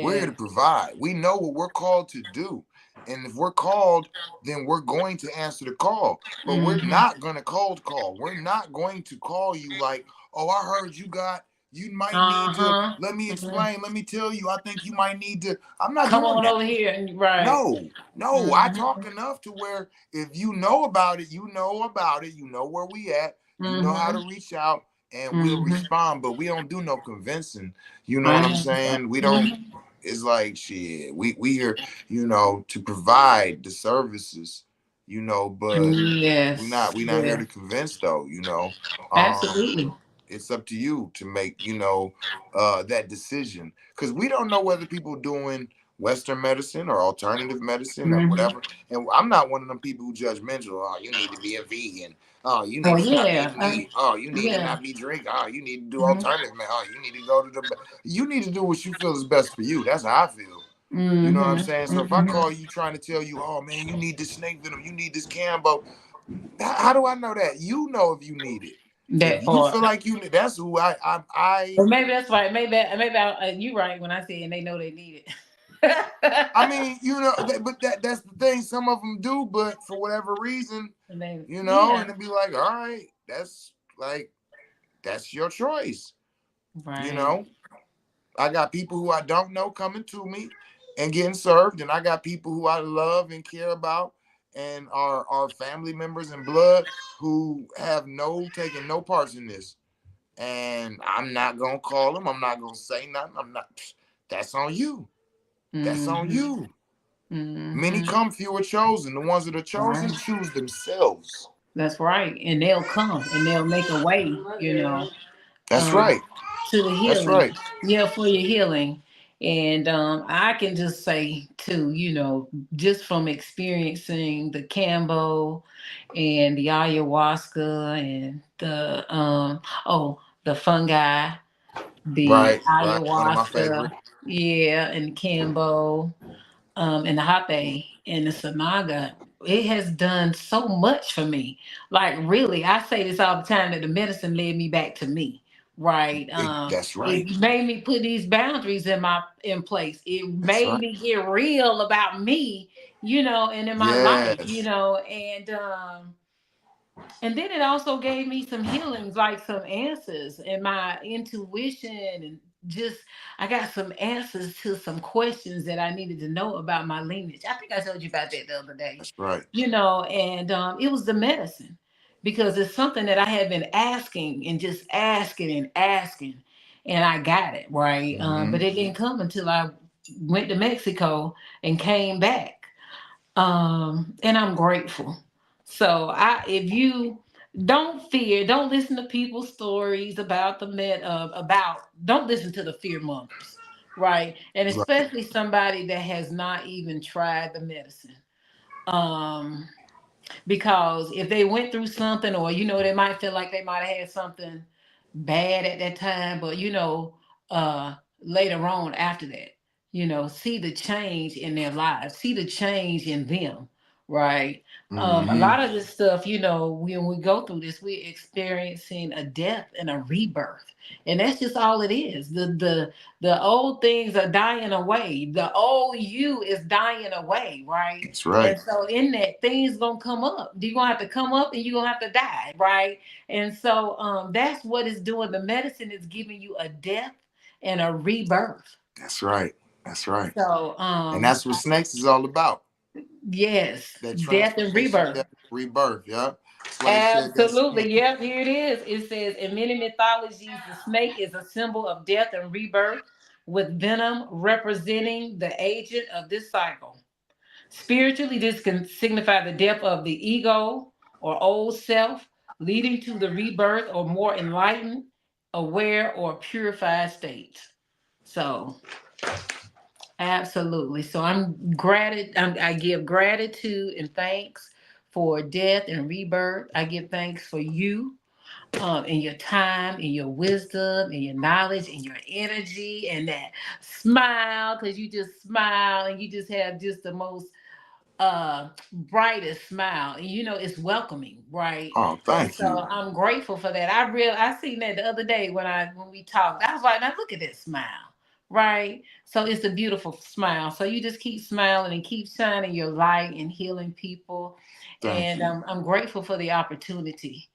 We're here Yeah. to provide. We know what we're called to do. And if we're called, then we're going to answer the call. But we're Mm-hmm. not going to cold call. We're not going to call you like, oh, I heard you might need to, Uh-huh. let me Mhm. explain, let me tell you, I think you might need to. I'm not Come doing on that. over here. And right. No, no, I Mm-hmm. talk enough to where if you know about it, you know about it, you know where we at, you know how Mm-hmm. to reach out, and we'll Mm-hmm. respond. But we don't do no convincing. You know I what I'm know. saying? We don't. Mm-hmm. It's like shit. We here, to provide the services, but Yes. we not here Yeah. to convince though. Absolutely. It's up to you to make that decision because we don't know whether people doing Western medicine or alternative medicine or Mm-hmm. whatever. And I'm not one of them people who judgmental. Oh, you need to be a vegan. Oh, you Oh need to stop yeah. eating meat. Oh, you need to Yeah. not be drinking. Oh, you need to do Mm-hmm. alternative. Oh, you need to go to the. You need to do what you feel is best for you. That's how I feel. You know what I'm Mm-hmm. saying? So if I Mm-hmm. call you trying to tell you, oh man, you need this snake venom, you need this Cambo, how do I know that? You know if you need it. If That you part. feel like you need, that's who Or maybe that's right. Maybe you right when I say and they know they need it. I mean, but that's the thing. Some of them do, but for whatever reason, And they, and yeah, it'd be like, all right, that's your choice. You right. know, I got people who I don't know coming to me and getting served, and I got people who I love and care about and are family members and blood who have taken no parts in this. And I'm not gonna call them. I'm not gonna say nothing. I'm not. That's on you. That's on Mm-hmm. you. Many Mm-hmm. come, few are chosen. The ones that are chosen Right. choose themselves. That's right. And they'll come and they'll make a way, That's um, right. to the That's healing. right. Yeah, for your healing. And I can just say too, just from experiencing the Cambo and the ayahuasca and the fungi, the Right. Right. One of my ayahuasca, favorite. yeah, and Cambo, and the Hape and the Sanaga, it has done so much for me. Like really, I say this all the time that the medicine led me back to me. Right. That's right. It made me put these boundaries in place. It That's made right. me get real about me, and in my life, Yes. and then it also gave me some healings, like some answers in my intuition, and just I got some answers to some questions that I needed to know about my lineage. I think I told you about that the other day. That's right. And it was the medicine because it's something that I had been asking and just asking and asking, and I got it right. Mm-hmm. But it didn't come until I went to Mexico and came back, and I'm grateful. So if you don't fear, don't listen to people's stories about don't listen to the fear mongers. right? And Right. especially somebody that has not even tried the medicine. Um, because if they went through something, or they might feel like they might have had something bad at that time, but later on after that, see the change in their lives, see the change in them, right? A Mm-hmm. lot of this stuff, when we go through this, we're experiencing a death and a rebirth, and that's just all it is. The old things are dying away. The old you is dying away, right? That's right. And so in that, things gonna come up. You're gonna have to come up, and you're gonna have to die, right? And so that's what it's doing. The medicine is giving you a death and a rebirth. That's right. That's right. So And that's what snakes is all about. yes, That death and transformation, rebirth. death, rebirth. Yeah. That's why they shed that skin. Absolutely. Yep, here it is. It says in many mythologies, the snake is a symbol of death and rebirth, with venom representing the agent of this cycle. Spiritually, this can signify the death of the ego or old self, leading to the rebirth or more enlightened, aware, or purified state. So, absolutely. So, I give gratitude and thanks for death and rebirth. I give thanks for you, and your time, and your wisdom, and your knowledge, and your energy, and that smile, because you just smile and you just have just the most brightest smile, and it's welcoming, right? Oh, And thank so you. I'm grateful for that. I seen that the other day when we talked. I was like, now look at that smile, right? So it's a beautiful smile. So you just keep smiling and keep shining your light and healing people. Thank And you. I'm grateful for the opportunity,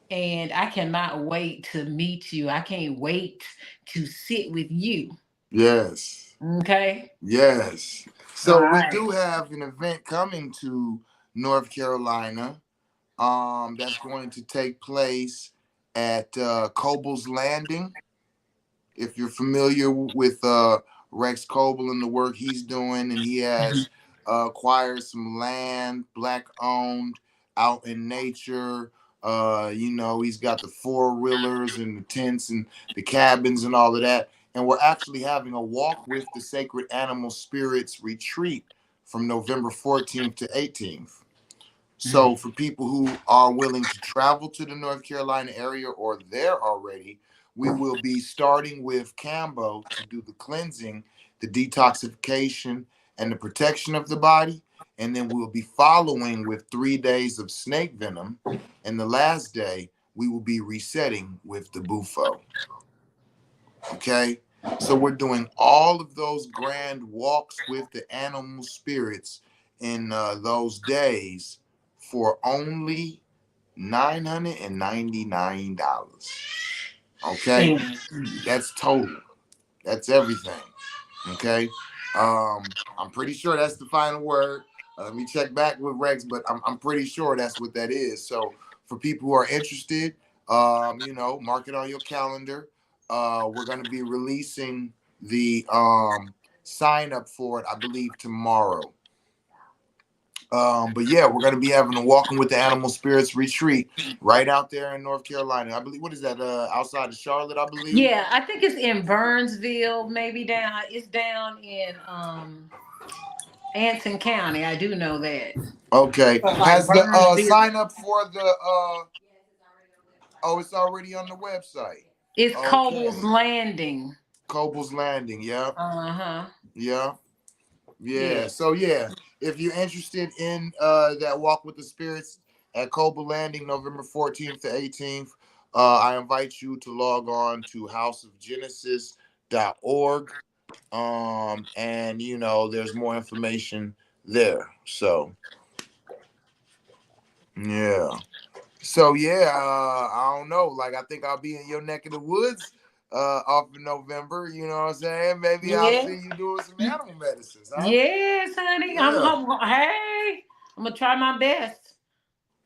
and I cannot wait to meet you. I can't wait to sit with you. Yes. Okay. Yes. All So we right. do have an event coming to North Carolina. That's going to take place at Coble's Landing. If you're familiar with Rex Coble and the work he's doing, and he has acquired some land, black owned, out in nature. He's got the four wheelers and the tents and the cabins and all of that. And we're actually having a walk with the Sacred Animal Spirits retreat from November 14th to 18th. So for people who are willing to travel to the North Carolina area or there already, we will be starting with Cambo to do the cleansing, the detoxification, and the protection of the body. And then we'll be following with 3 days of snake venom. And the last day, we will be resetting with the bufo. Okay? So we're doing all of those grand walks with the animal spirits in those days for only $999. Okay? That's total. That's everything. Okay? I'm pretty sure that's the final word. Let me check back with Rex, but I'm pretty sure that's what that is. So for people who are interested, mark it on your calendar. We're going to be releasing the sign up for it, I believe, tomorrow. But yeah, we're gonna be having a Walking with the Animal Spirits retreat right out there in North Carolina. I believe, what is that? Outside of Charlotte, I believe. Yeah, I think it's in Burnsville, maybe down. It's down in Anson County. I do know that. Okay. So like Has the Burnsville, sign up for the oh, it's already on the website. it's Coble's Okay. Landing. Coble's Landing, yeah. Uh-huh. Yeah. Yeah. Yeah. So yeah, if you're interested in that walk with the spirits at Coble Landing, November 14th to 18th, I invite you to log on to houseofgenesis.org. And there's more information there. So yeah. So yeah, I don't know. Like I think I'll be in your neck of the woods off in November. You know what I'm saying? Maybe I'll Yeah. see you doing some animal medicines, huh? Yes, honey. Yeah. Hey, I'm gonna try my best.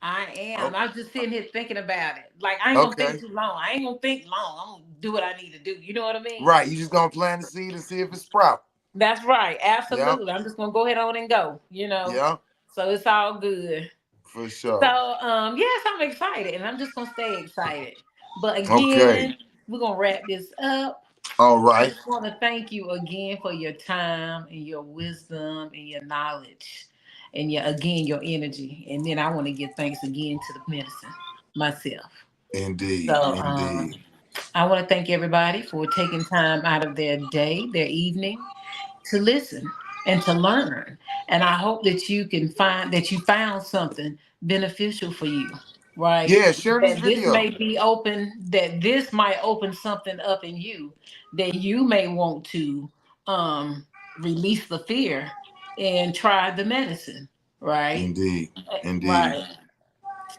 I am. Oh, I'm just sitting here thinking about it. Like I ain't gonna think okay. too long. I ain't gonna think long. I'm gonna do what I need to do. You know what I mean? Right. You just gonna plant the seed and see if it sprout. That's right. Yeah. Absolutely. I'm just gonna go ahead on and go. Yeah. So it's all good. For So sure. yes, I'm excited, and I'm just gonna stay excited. But Okay. again, we're gonna wrap this up. All I right. just want to thank you again for your time and your wisdom and your knowledge and your energy. And then I want to give thanks again to the medicine myself. Indeed. So Indeed. I want to thank everybody for taking time out of their day, their evening, to listen and to learn. And I hope that you found something beneficial for you, right? Yeah, share this That this video. may be open, that this might open something up in you that you may want to um release the fear and try the medicine, right? Indeed. Indeed. Right.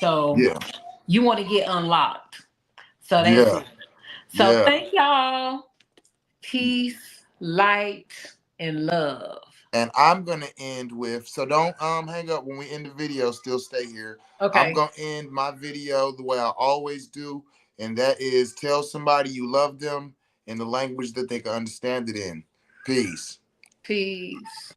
So Yeah. you want to get unlocked. So that's Yeah. it. So Yeah. thank y'all. Peace, light, and love. And I'm gonna end with, so don't hang up when we end the video, still stay here. I'm Okay. gonna end my video the way I always do, and that is tell somebody you love them in the language that they can understand it in. Peace. Peace.